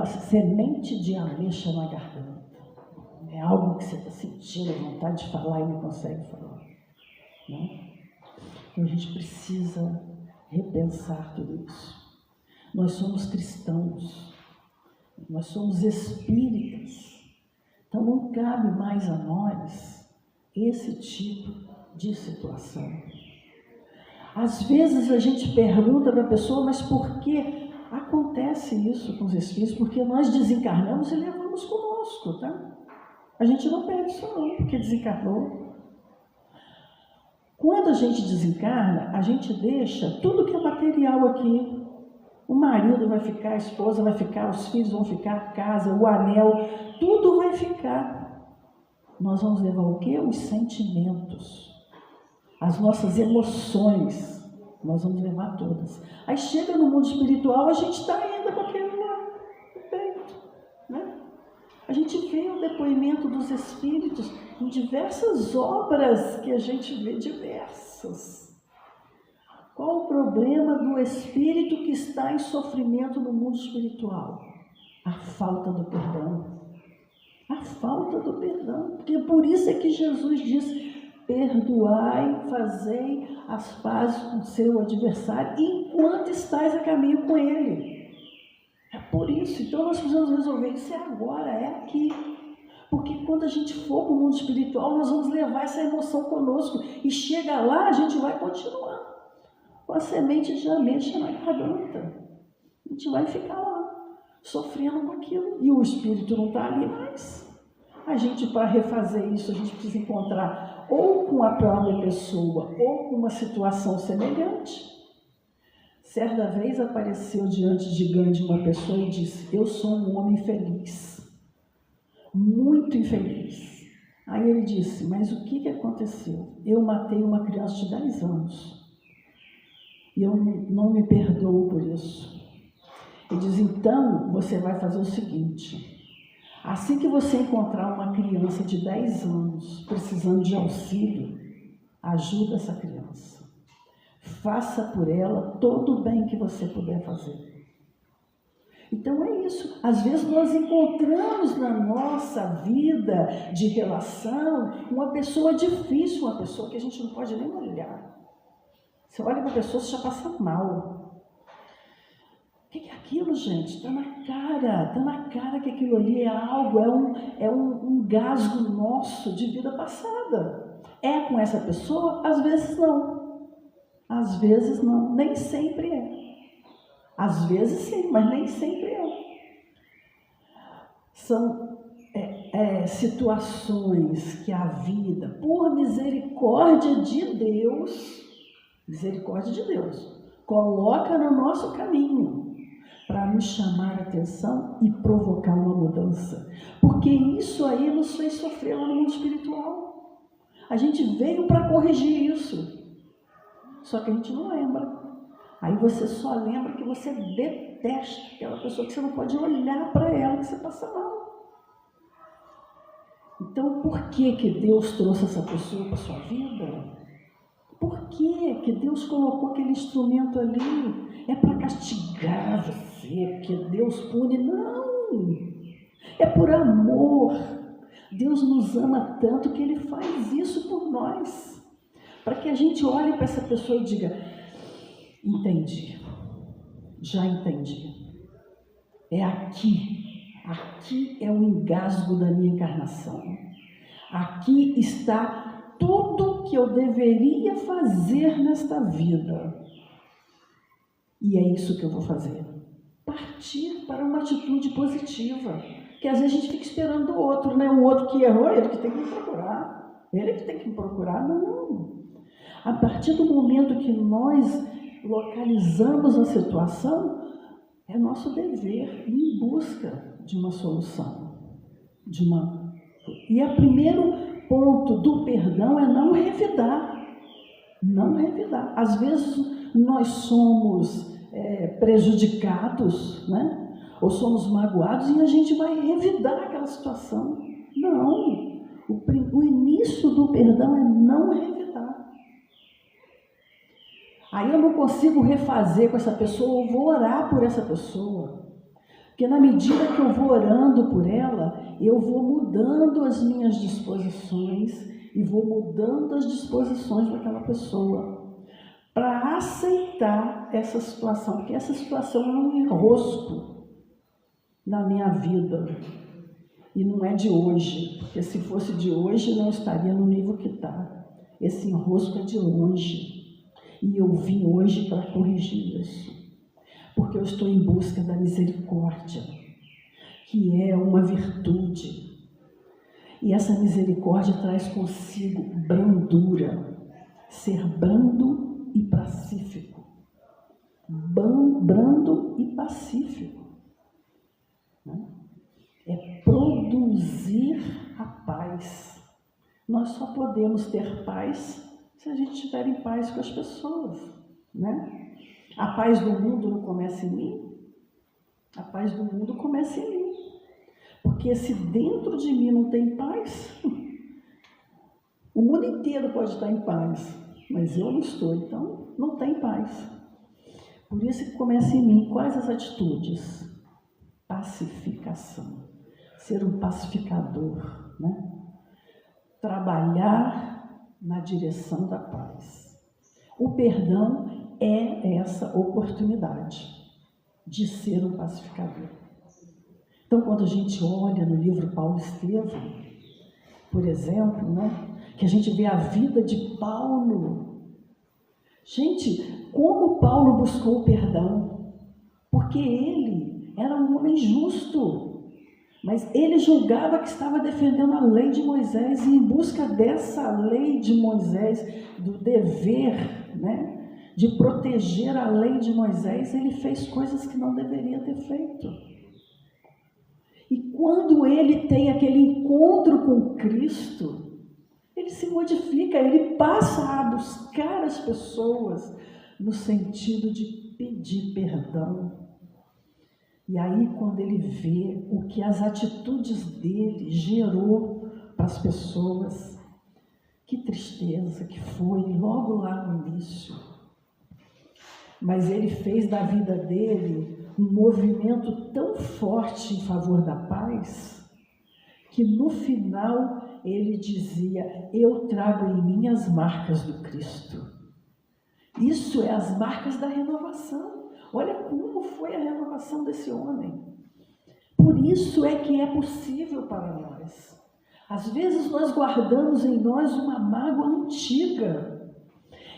semente de ameixa na garganta. É algo que você está sentindo a vontade de falar e não consegue falar, né? Então a gente precisa repensar tudo isso. Nós somos cristãos, nós somos espíritas, então não cabe mais a nós esse tipo de situação. Às vezes a gente pergunta para a pessoa, mas por que acontece isso com os espíritos? Porque nós desencarnamos e levamos conosco, tá? A gente não perde isso não, porque desencarnou. Quando a gente desencarna, a gente deixa tudo que é material aqui. O marido vai ficar, a esposa vai ficar, os filhos vão ficar, a casa, o anel, tudo vai ficar. Nós vamos levar o quê? Os sentimentos, as nossas emoções, nós vamos levar todas. Aí chega no mundo espiritual, a gente está ainda com aquele lá no peito, né? A gente vê o depoimento dos espíritos em diversas obras que a gente vê, diversas. Qual o problema do espírito que está em sofrimento no mundo espiritual? A falta do perdão. A falta do perdão. Porque por isso é que Jesus diz: perdoai, fazei as pazes com o seu adversário enquanto estáis a caminho com ele. É por isso. Então nós precisamos resolver isso agora, é aqui. Porque quando a gente for para o mundo espiritual, nós vamos levar essa emoção conosco. E chega lá, a gente vai continuar com a semente de ameixa na garganta. A gente vai ficar lá, sofrendo com aquilo. E o espírito não está ali mais. A gente, para refazer isso, a gente precisa encontrar ou com a própria pessoa, ou com uma situação semelhante. Certa vez apareceu diante de Gandhi uma pessoa e disse: eu sou um homem feliz, muito infeliz. Aí ele disse: mas o que aconteceu? Eu matei uma criança de 10 anos e eu não me perdoo por isso. Ele diz: então você vai fazer o seguinte, assim que você encontrar uma criança de 10 anos precisando de auxílio, ajuda essa criança. Faça por ela todo o bem que você puder fazer. Então é isso. Às vezes nós encontramos na nossa vida de relação uma pessoa difícil, uma pessoa que a gente não pode nem olhar. Você olha para a pessoa, você já passa mal. O que é aquilo, gente? Está na cara que aquilo ali é algo, é um gasgo nosso de vida passada. É com essa pessoa? Às vezes não. Às vezes não, nem sempre é. Às vezes sim, mas nem sempre é. São situações que a vida, por misericórdia de Deus, coloca no nosso caminho para nos chamar a atenção e provocar uma mudança. Porque isso aí nos fez sofrer lá no mundo espiritual. A gente veio para corrigir isso. Só que a gente não lembra. Aí você só lembra que você detesta aquela pessoa, que você não pode olhar para ela, que você passa mal. Então, por que Deus trouxe essa pessoa para a sua vida? Por que Deus colocou aquele instrumento ali? É para castigar você, porque Deus pune? Não! É por amor. Deus nos ama tanto que Ele faz isso por nós. Para que a gente olhe para essa pessoa e diga: entendi, já entendi. É aqui é o engasgo da minha encarnação. Aqui está tudo que eu deveria fazer nesta vida. E é isso que eu vou fazer. Partir para uma atitude positiva. Que às vezes a gente fica esperando o outro, né? O outro que errou, ele que tem que me procurar. Ele que tem que me procurar, não. A partir do momento que nós localizamos a situação, é nosso dever ir em busca de uma solução. E o primeiro ponto do perdão é não revidar. Não revidar. Às vezes nós somos prejudicados, né? Ou somos magoados e a gente vai revidar aquela situação. Não. O início do perdão é não revidar. Aí eu não consigo refazer com essa pessoa, eu vou orar por essa pessoa. Porque na medida que eu vou orando por ela, eu vou mudando as minhas disposições e vou mudando as disposições daquela pessoa para aceitar essa situação, porque essa situação é um enrosco na minha vida. E não é de hoje, porque se fosse de hoje não estaria no nível que está. Esse enrosco é de longe. E eu vim hoje para corrigir isso, porque eu estou em busca da misericórdia, que é uma virtude. E essa misericórdia traz consigo brandura, ser brando e pacífico. Brando e pacífico. Né? É produzir a paz. Nós só podemos ter paz se a gente estiver em paz com as pessoas, né? A paz do mundo não começa em mim? A paz do mundo começa em mim. Porque se dentro de mim não tem paz, o mundo inteiro pode estar em paz, mas eu não estou, então não tem paz. Por isso que começa em mim. Quais as atitudes? Pacificação. Ser um pacificador, né? Trabalhar na direção da paz. O perdão é essa oportunidade de ser um pacificador. Então, quando a gente olha no livro Paulo Estevam, por exemplo, né? Que a gente vê a vida de Paulo. Gente, como Paulo buscou o perdão? Porque ele era um homem justo, mas ele julgava que estava defendendo a lei de Moisés, e em busca dessa lei de Moisés, do dever, né? De proteger a lei de Moisés, ele fez coisas que não deveria ter feito. E quando ele tem aquele encontro com Cristo, ele se modifica, ele passa a buscar as pessoas no sentido de pedir perdão. E aí, quando ele vê o que as atitudes dele gerou para as pessoas, que tristeza que foi logo lá no início. Mas ele fez da vida dele um movimento tão forte em favor da paz, que no final ele dizia: eu trago em mim as marcas do Cristo. Isso é as marcas da renovação. Olha como foi a renovação desse homem. Por isso é que é possível para nós. Às vezes nós guardamos em nós uma mágoa antiga,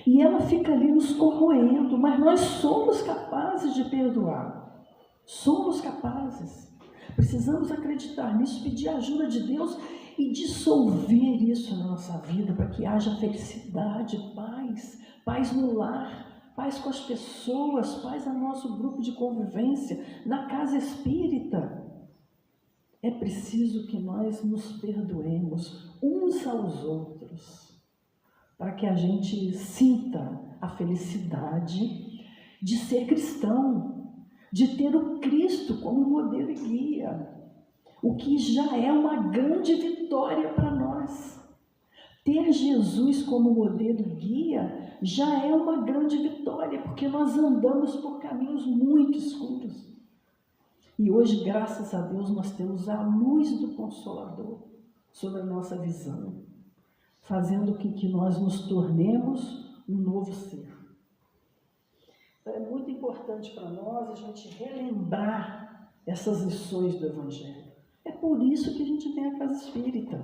e ela fica ali nos corroendo, mas nós somos capazes de perdoar. Somos capazes. Precisamos acreditar nisso, pedir a ajuda de Deus e dissolver isso na nossa vida, para que haja felicidade, paz, paz no lar, paz com as pessoas, paz no nosso grupo de convivência, na casa espírita. É preciso que nós nos perdoemos uns aos outros, para que a gente sinta a felicidade de ser cristão, de ter o Cristo como modelo e guia, o que já é uma grande vitória para nós. Ter Jesus como modelo e guia já é uma grande vitória, porque nós andamos por caminhos muito escuros. E hoje, graças a Deus, nós temos a luz do Consolador sobre a nossa visão, fazendo com que nós nos tornemos um novo ser. Então, é muito importante para nós a gente relembrar essas lições do Evangelho. É por isso que a gente vem à Casa Espírita.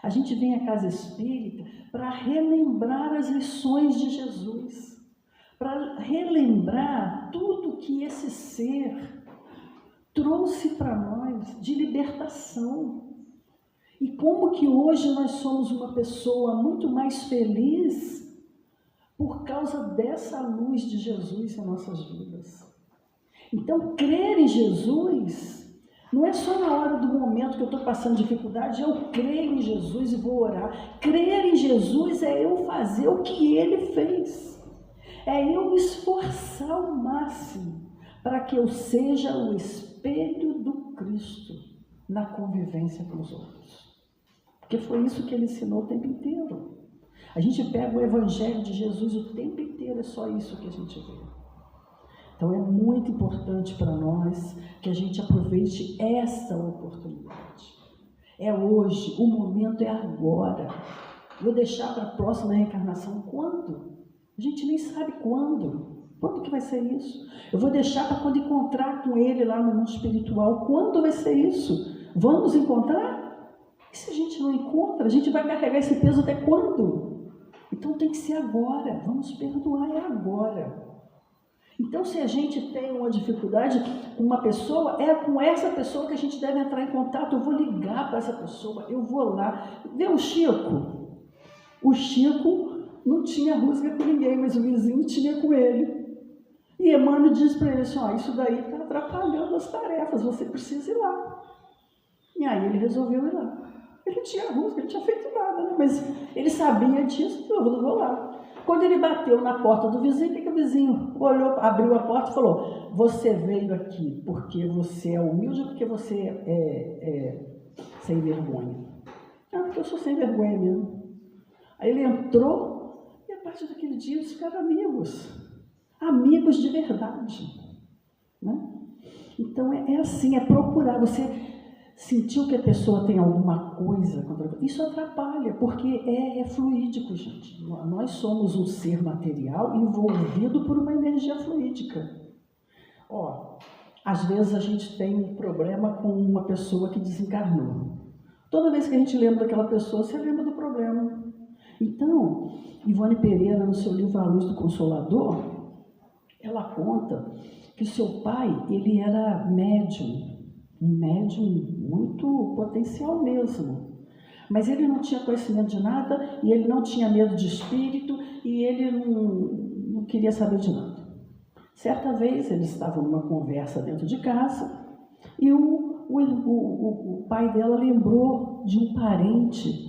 A gente vem à Casa Espírita para relembrar as lições de Jesus, para relembrar tudo que esse ser trouxe para nós de libertação. E como que hoje nós somos uma pessoa muito mais feliz por causa dessa luz de Jesus em nossas vidas. Então, crer em Jesus não é só na hora do momento que eu estou passando dificuldade, eu creio em Jesus e vou orar. Crer em Jesus é eu fazer o que Ele fez. É eu me esforçar ao máximo para que eu seja o espelho do Cristo na convivência com os outros. Porque foi isso que Ele ensinou o tempo inteiro. A gente pega o Evangelho de Jesus o tempo inteiro, é só isso que a gente vê. Então é muito importante para nós que a gente aproveite essa oportunidade. É hoje, o momento é agora. Vou deixar para a próxima reencarnação quando? A gente nem sabe quando. Quando que vai ser isso? Eu vou deixar para quando encontrar com Ele lá no mundo espiritual. Quando vai ser isso? Vamos encontrar? E se a gente não encontra, a gente vai carregar esse peso até quando? Então tem que ser agora. Vamos perdoar, é agora. Então, se a gente tem uma dificuldade com uma pessoa, é com essa pessoa que a gente deve entrar em contato. Eu vou ligar para essa pessoa, eu vou lá. Vê o Chico. O Chico não tinha rusga com ninguém, mas o vizinho tinha com ele. E Emmanuel diz para ele assim, isso daí está atrapalhando as tarefas, você precisa ir lá. E aí ele resolveu ir lá. Ele não tinha rusga, ele não tinha feito nada, né? Mas ele sabia disso, eu vou lá. Quando ele bateu na porta do vizinho, o que o vizinho olhou, abriu a porta e falou, você veio aqui porque você é humilde ou porque você é sem vergonha? Porque eu sou sem vergonha mesmo. Aí ele entrou e a partir daquele dia eles ficaram amigos de verdade. Né? Então é assim, é procurar, você sentiu que a pessoa tem alguma coisa contra você, isso atrapalha, porque é fluídico, gente. Nós somos um ser material envolvido por uma energia fluídica. Às vezes a gente tem um problema com uma pessoa que desencarnou. Toda vez que a gente lembra daquela pessoa, você lembra do problema. Então, Ivone Pereira, no seu livro A Luz do Consolador, ela conta que seu pai, ele era médium, um médium muito potencial mesmo. Mas ele não tinha conhecimento de nada, e ele não tinha medo de espírito, e ele não queria saber de nada. Certa vez, eles estavam numa conversa dentro de casa, e o pai dela lembrou de um parente.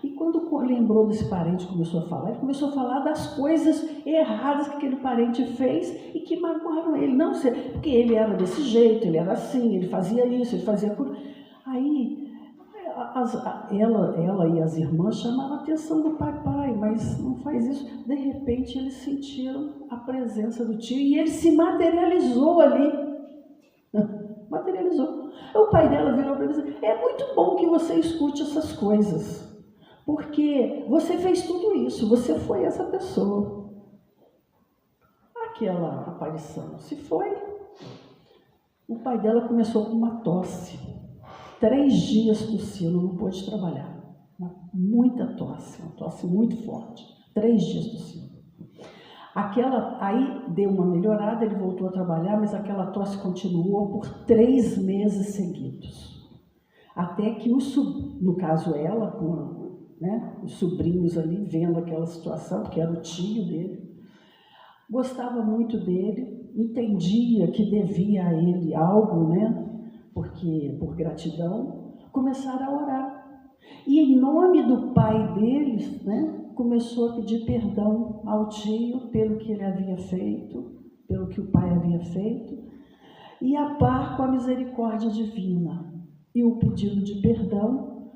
E quando lembrou desse parente, começou a falar, ele começou a falar das coisas erradas que aquele parente fez e que magoaram ele. Não, porque ele era desse jeito, ele era assim, ele fazia isso, ele fazia aquilo. Aí, ela e as irmãs chamaram a atenção do pai, mas não faz isso. De repente, eles sentiram a presença do tio e ele se materializou ali. Materializou. O pai dela virou para ele e disse: é muito bom que você escute essas coisas, porque você fez tudo isso, você foi essa pessoa. Aquela aparição se foi. O pai dela começou com uma tosse. 3 dias tossindo, não pôde trabalhar. Muita tosse, uma tosse muito forte. 3 dias tossindo. Aí deu uma melhorada, ele voltou a trabalhar, mas aquela tosse continuou por 3 meses seguidos. Até que no caso ela, com os sobrinhos ali, vendo aquela situação, que era o tio dele, gostava muito dele, entendia que devia a ele algo, porque por gratidão, começaram a orar. E em nome do pai deles, começou a pedir perdão ao tio pelo que ele havia feito, pelo que o pai havia feito, e a par com a misericórdia divina. E o pedido de perdão,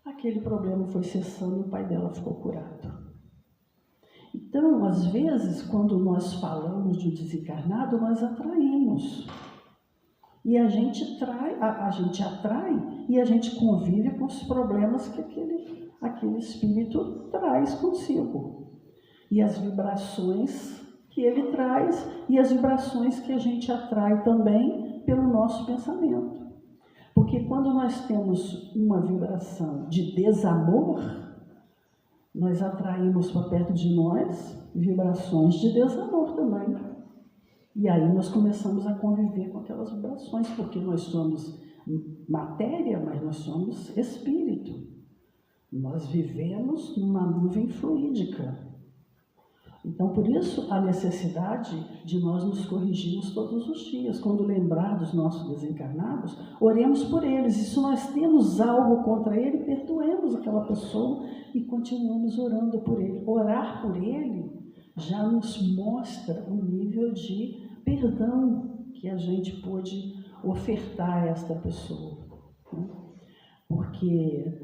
aquele problema foi cessando e o pai dela ficou curado. Então, às vezes, quando nós falamos de um desencarnado, nós atraímos. E a gente atrai e a gente convive com os problemas que aquele espírito traz consigo. E as vibrações que ele traz e as vibrações que a gente atrai também pelo nosso pensamento. Porque quando nós temos uma vibração de desamor, nós atraímos para perto de nós vibrações de desamor também. E aí nós começamos a conviver com aquelas vibrações, porque nós somos matéria, mas nós somos espírito. Nós vivemos numa nuvem fluídica. Então, por isso, a necessidade de nós nos corrigirmos todos os dias. Quando lembrar dos nossos desencarnados, oremos por eles. E se nós temos algo contra ele, perdoemos aquela pessoa e continuamos orando por ele. Orar por ele já nos mostra o nível de perdão que a gente pode ofertar a esta pessoa. Porque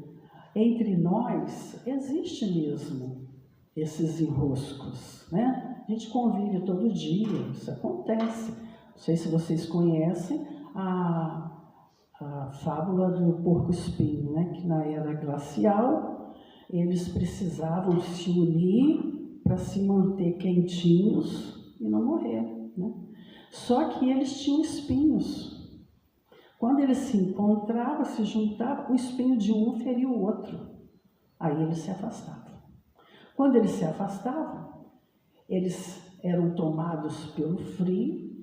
entre nós existe mesmo esses enroscos, A gente convive todo dia, isso acontece. Não sei se vocês conhecem a fábula do porco-espinho, que na era glacial eles precisavam se unir para se manter quentinhos e não morrer, Só que eles tinham espinhos. Quando eles se encontravam, se juntavam, o espinho de um feria o outro. Aí eles se afastavam. Quando eles se afastavam, eles eram tomados pelo frio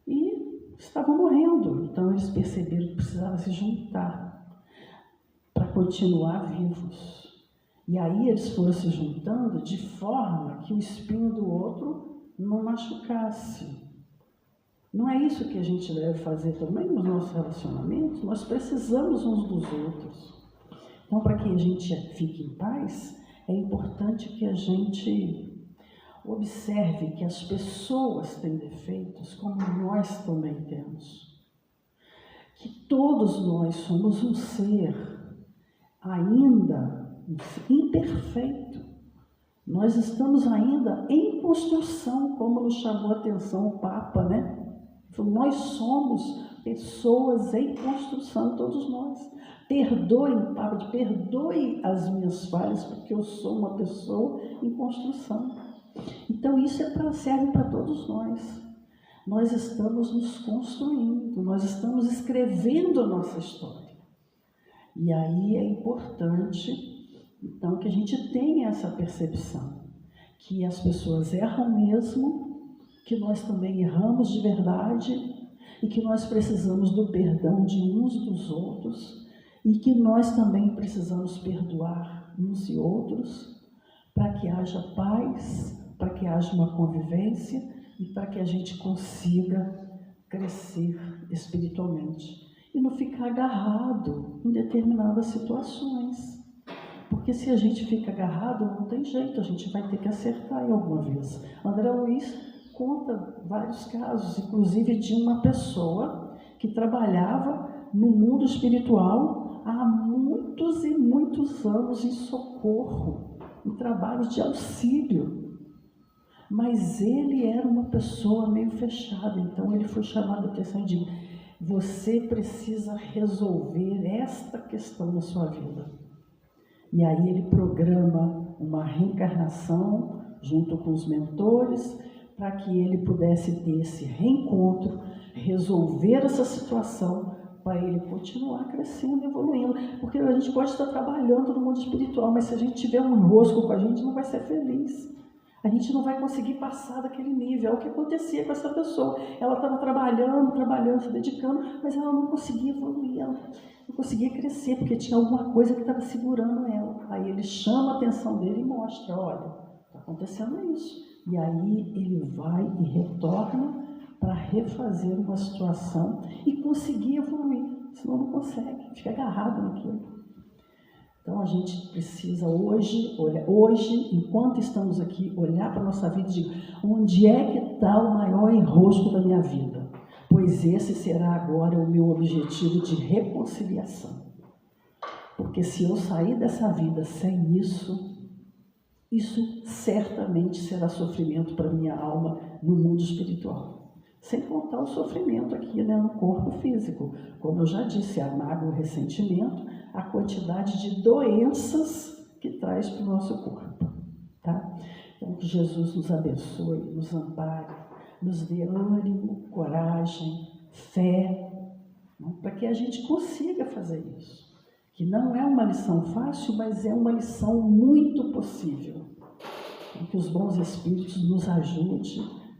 e estavam morrendo. Então eles perceberam que precisavam se juntar para continuar vivos. E aí eles foram se juntando de forma que o espinho do outro não machucasse. Não é isso que a gente deve fazer também nos nossos relacionamentos? Nós precisamos uns dos outros. Então, para que a gente fique em paz, é importante que a gente observe que as pessoas têm defeitos, como nós também temos. Que todos nós somos um ser ainda imperfeito. Nós estamos ainda em construção, como nos chamou a atenção o Papa, Nós somos pessoas em construção, todos nós. Perdoe, Papa, perdoe as minhas falhas, porque eu sou uma pessoa em construção. Então, isso serve para todos nós. Nós estamos nos construindo, nós estamos escrevendo a nossa história. E aí é importante, então, que a gente tenha essa percepção, que as pessoas erram mesmo, que nós também erramos de verdade e que nós precisamos do perdão de uns dos outros e que nós também precisamos perdoar uns e outros para que haja paz, para que haja uma convivência e para que a gente consiga crescer espiritualmente e não ficar agarrado em determinadas situações. Porque se a gente fica agarrado, não tem jeito, a gente vai ter que acertar em alguma vez. André Luiz conta vários casos, inclusive de uma pessoa que trabalhava no mundo espiritual há muitos e muitos anos em socorro, em trabalho de auxílio. Mas ele era uma pessoa meio fechada, então ele foi chamado a atenção e disse: você precisa resolver esta questão na sua vida. E aí ele programa uma reencarnação junto com os mentores para que ele pudesse ter esse reencontro, resolver essa situação para ele continuar crescendo, evoluindo. Porque a gente pode estar trabalhando no mundo espiritual, mas se a gente tiver um enrosco com a gente, não vai ser feliz. A gente não vai conseguir passar daquele nível. É o que acontecia com essa pessoa. Ela estava trabalhando, se dedicando, mas ela não conseguia evoluir, ela não conseguia crescer, porque tinha alguma coisa que estava segurando ela. Aí ele chama a atenção dele e mostra: olha, está acontecendo isso. E aí ele vai e retorna para refazer uma situação e conseguir evoluir. Senão não consegue, fica agarrado naquilo. Então a gente precisa hoje, enquanto estamos aqui, olhar para a nossa vida e dizer: onde é que está o maior enrosco da minha vida? Pois esse será agora o meu objetivo de reconciliação. Porque se eu sair dessa vida sem isso certamente será sofrimento para minha alma no mundo espiritual. Sem contar o sofrimento aqui, né, no corpo físico. Como eu já disse, a mágoa, o ressentimento, a quantidade de doenças que traz para o nosso corpo. Tá? Então, que Jesus nos abençoe, nos ampare, nos dê ânimo, coragem, fé, né, para que a gente consiga fazer isso. Que não é uma lição fácil, mas é uma lição muito possível. Que os bons espíritos nos ajudem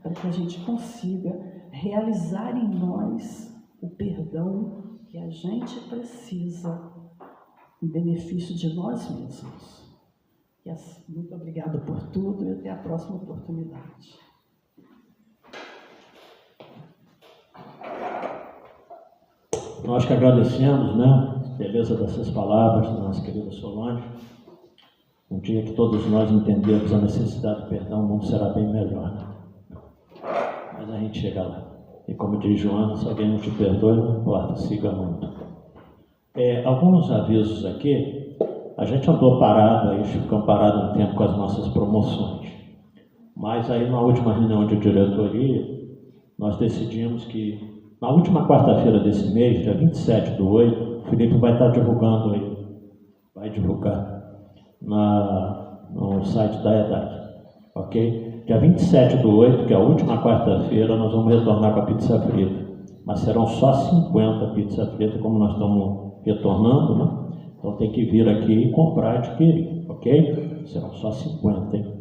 para que a gente consiga realizar em nós o perdão que a gente precisa em benefício de nós mesmos. Muito obrigada por tudo e até a próxima oportunidade. Nós que agradecemos, né, a beleza dessas palavras da nossa querida Solange. Um dia que todos nós entendermos a necessidade de perdão, o mundo será bem melhor, né? Mas a gente chega lá. E como diz Joana, se alguém não te perdoa, não importa, siga muito. Alguns avisos aqui. A gente andou parado, aí ficamos parados um tempo com as nossas promoções. Mas aí na última reunião de diretoria, nós decidimos que na última quarta-feira desse mês, dia 27/8, o Felipe vai estar divulgando aí, vai divulgar no site da EDAC, ok? Dia 27/8, que é a última quarta-feira, nós vamos retornar com a pizza frita. Mas serão só 50 pizzas fritas, como nós estamos retornando, né? Então tem que vir aqui e comprar e adquirir, ok? Serão só 50, hein?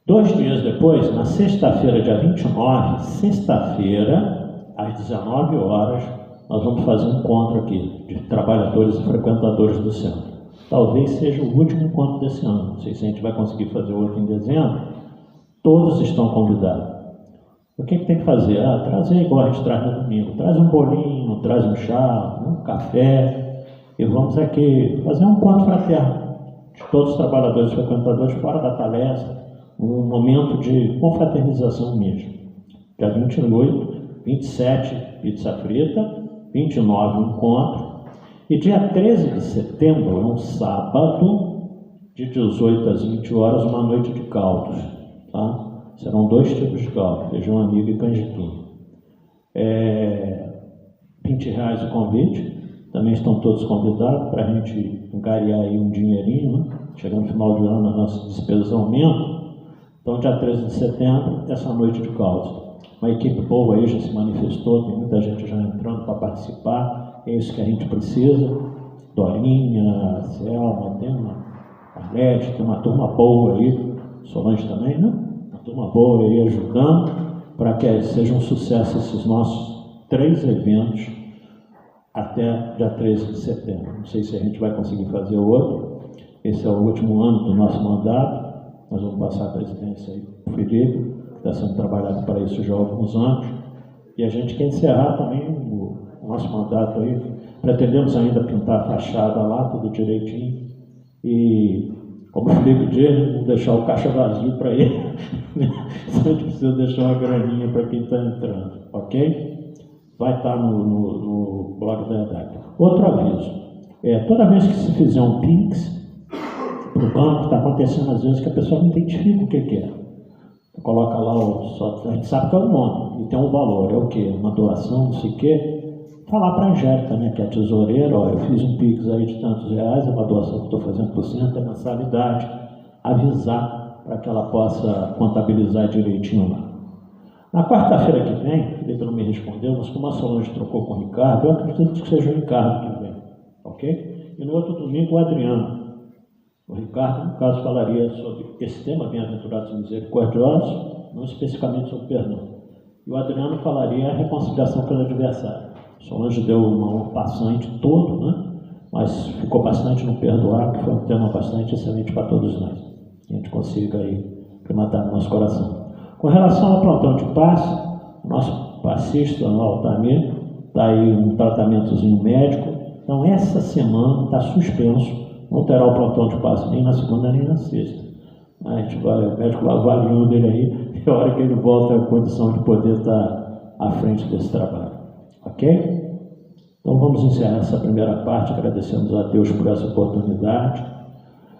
2 dias depois, na sexta-feira, dia 29, sexta-feira, às 19 horas, nós vamos fazer um encontro aqui de trabalhadores e frequentadores do centro. Talvez seja o último encontro desse ano. Não sei se a gente vai conseguir fazer outro em dezembro. Todos estão convidados. O que tem que fazer? Trazer igual a gente traz no domingo. Traz um bolinho, traz um chá, um café. E vamos aqui fazer um encontro fraterno de todos os trabalhadores e frequentadores fora da palestra. Um momento de confraternização mesmo. Dia 28, 27, pizza frita. 29, um encontro. E dia 13 de setembro, é um sábado, de 18 às 20 horas, uma noite de caldos. Tá? Serão 2 tipos de caldo, feijão amigo e canjiquinha. R$20 o convite. Também estão todos convidados para a gente angariar aí um dinheirinho, né? Chegando no final de ano, as nossas despesas aumentam. Então, dia 13 de setembro, essa noite de caldos. Uma equipe boa aí já se manifestou, tem muita gente já entrando para participar. é isso que a gente precisa. Dorinha, Selma, tem uma Arlete, tem uma turma boa aí, Solange também, né? Uma turma boa aí ajudando para que sejam um sucesso esses nossos 3 eventos até dia 13 de setembro. Não sei se a gente vai conseguir fazer outro. Esse é o último ano do nosso mandato. Nós vamos passar a presidência aí para o Felipe, que está sendo trabalhado para isso já há alguns anos. E a gente quer encerrar também o nosso mandato aí. Pretendemos ainda pintar a fachada lá, tudo direitinho. E, como o Felipe diz, não deixar o caixa vazio para ele. A gente precisa deixar uma graninha para quem está entrando, ok? Vai estar no blog da EDAC. Outro aviso. Toda vez que se fizer um Pix para o banco, está acontecendo às vezes que a pessoa não identifica o que é. Coloca lá, a gente sabe que é o nome, e tem um valor, é o quê? Uma doação, não sei o quê. Falar para a Angélica, né, que é a tesoureira, ó, eu fiz um Pix aí de tantos reais, é uma doação que estou fazendo por cento, é mensalidade. Avisar para que ela possa contabilizar direitinho lá. Na quarta-feira que vem, o Felipe não me respondeu, mas como a Solange trocou com o Ricardo, eu acredito que seja o Ricardo que vem, ok? E no outro domingo, o Adriano. O Ricardo, no caso, falaria sobre esse tema, bem-aventurados e misericordiosos, não especificamente sobre perdão. E o Adriano falaria a reconciliação com o adversário. Solange deu um passante todo, né? Mas ficou bastante no perdoar, que foi um tema bastante excelente para todos nós. Que a gente consiga aí matar no nosso coração. Com relação ao plantão de passe, o nosso passista, o Altamir, está aí um tratamentozinho médico. Então, essa semana está suspenso. Não terá o plantão de passe nem na segunda nem na sexta. A gente vai, o médico vai avaliando ele aí, e a hora que ele volta a condição de poder estar à frente desse trabalho. Ok? Então vamos encerrar essa primeira parte, agradecemos a Deus por essa oportunidade.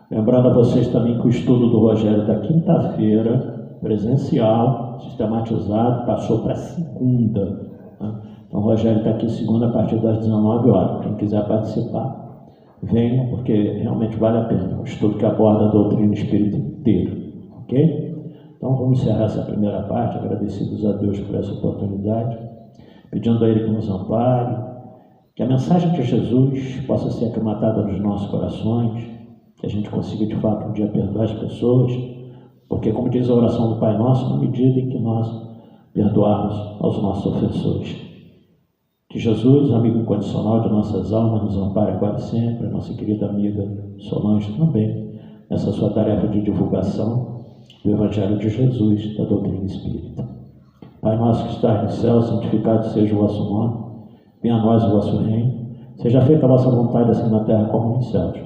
Lembrando a vocês também que o estudo do Rogério da quinta-feira, presencial, sistematizado, passou para segunda. Né? Então o Rogério está aqui segunda a partir das 19 horas. Quem quiser participar, venham, porque realmente vale a pena. Um estudo que aborda a doutrina espírita inteira. Ok? Então vamos encerrar essa primeira parte, agradecidos a Deus por essa oportunidade, pedindo a Ele que nos ampare, que a mensagem de Jesus possa ser aclimatada nos nossos corações, que a gente consiga de fato um dia perdoar as pessoas, porque como diz a oração do Pai Nosso, na medida em que nós perdoarmos aos nossos ofensores. Que Jesus, amigo incondicional de nossas almas, nos ampare agora e sempre, a nossa querida amiga Solange também, nessa sua tarefa de divulgação do Evangelho de Jesus, da doutrina espírita. Pai nosso que estás no céu, santificado seja o vosso nome, venha a nós o vosso reino, seja feita a vossa vontade assim na terra como nos céus.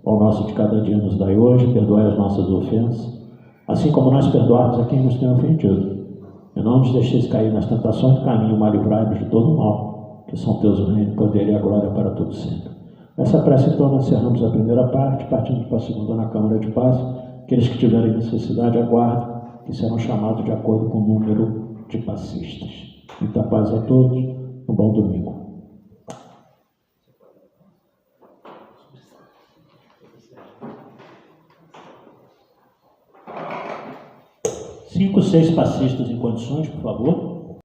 O pão nosso de cada dia nos dai hoje, perdoai as nossas ofensas, assim como nós perdoamos a quem nos tem ofendido. E não nos deixeis cair nas tentações do caminho, mas livrai-nos de todo o mal, que são teus o reino, o poder e a glória para todo sempre. Nessa prece, então, nós encerramos a primeira parte, partindo para a segunda na Câmara de Paz. Aqueles que tiverem necessidade, aguardem, que serão chamados de acordo com o número de passistas. Muita paz a todos, um bom domingo. 5, 6 passistas em condições, por favor.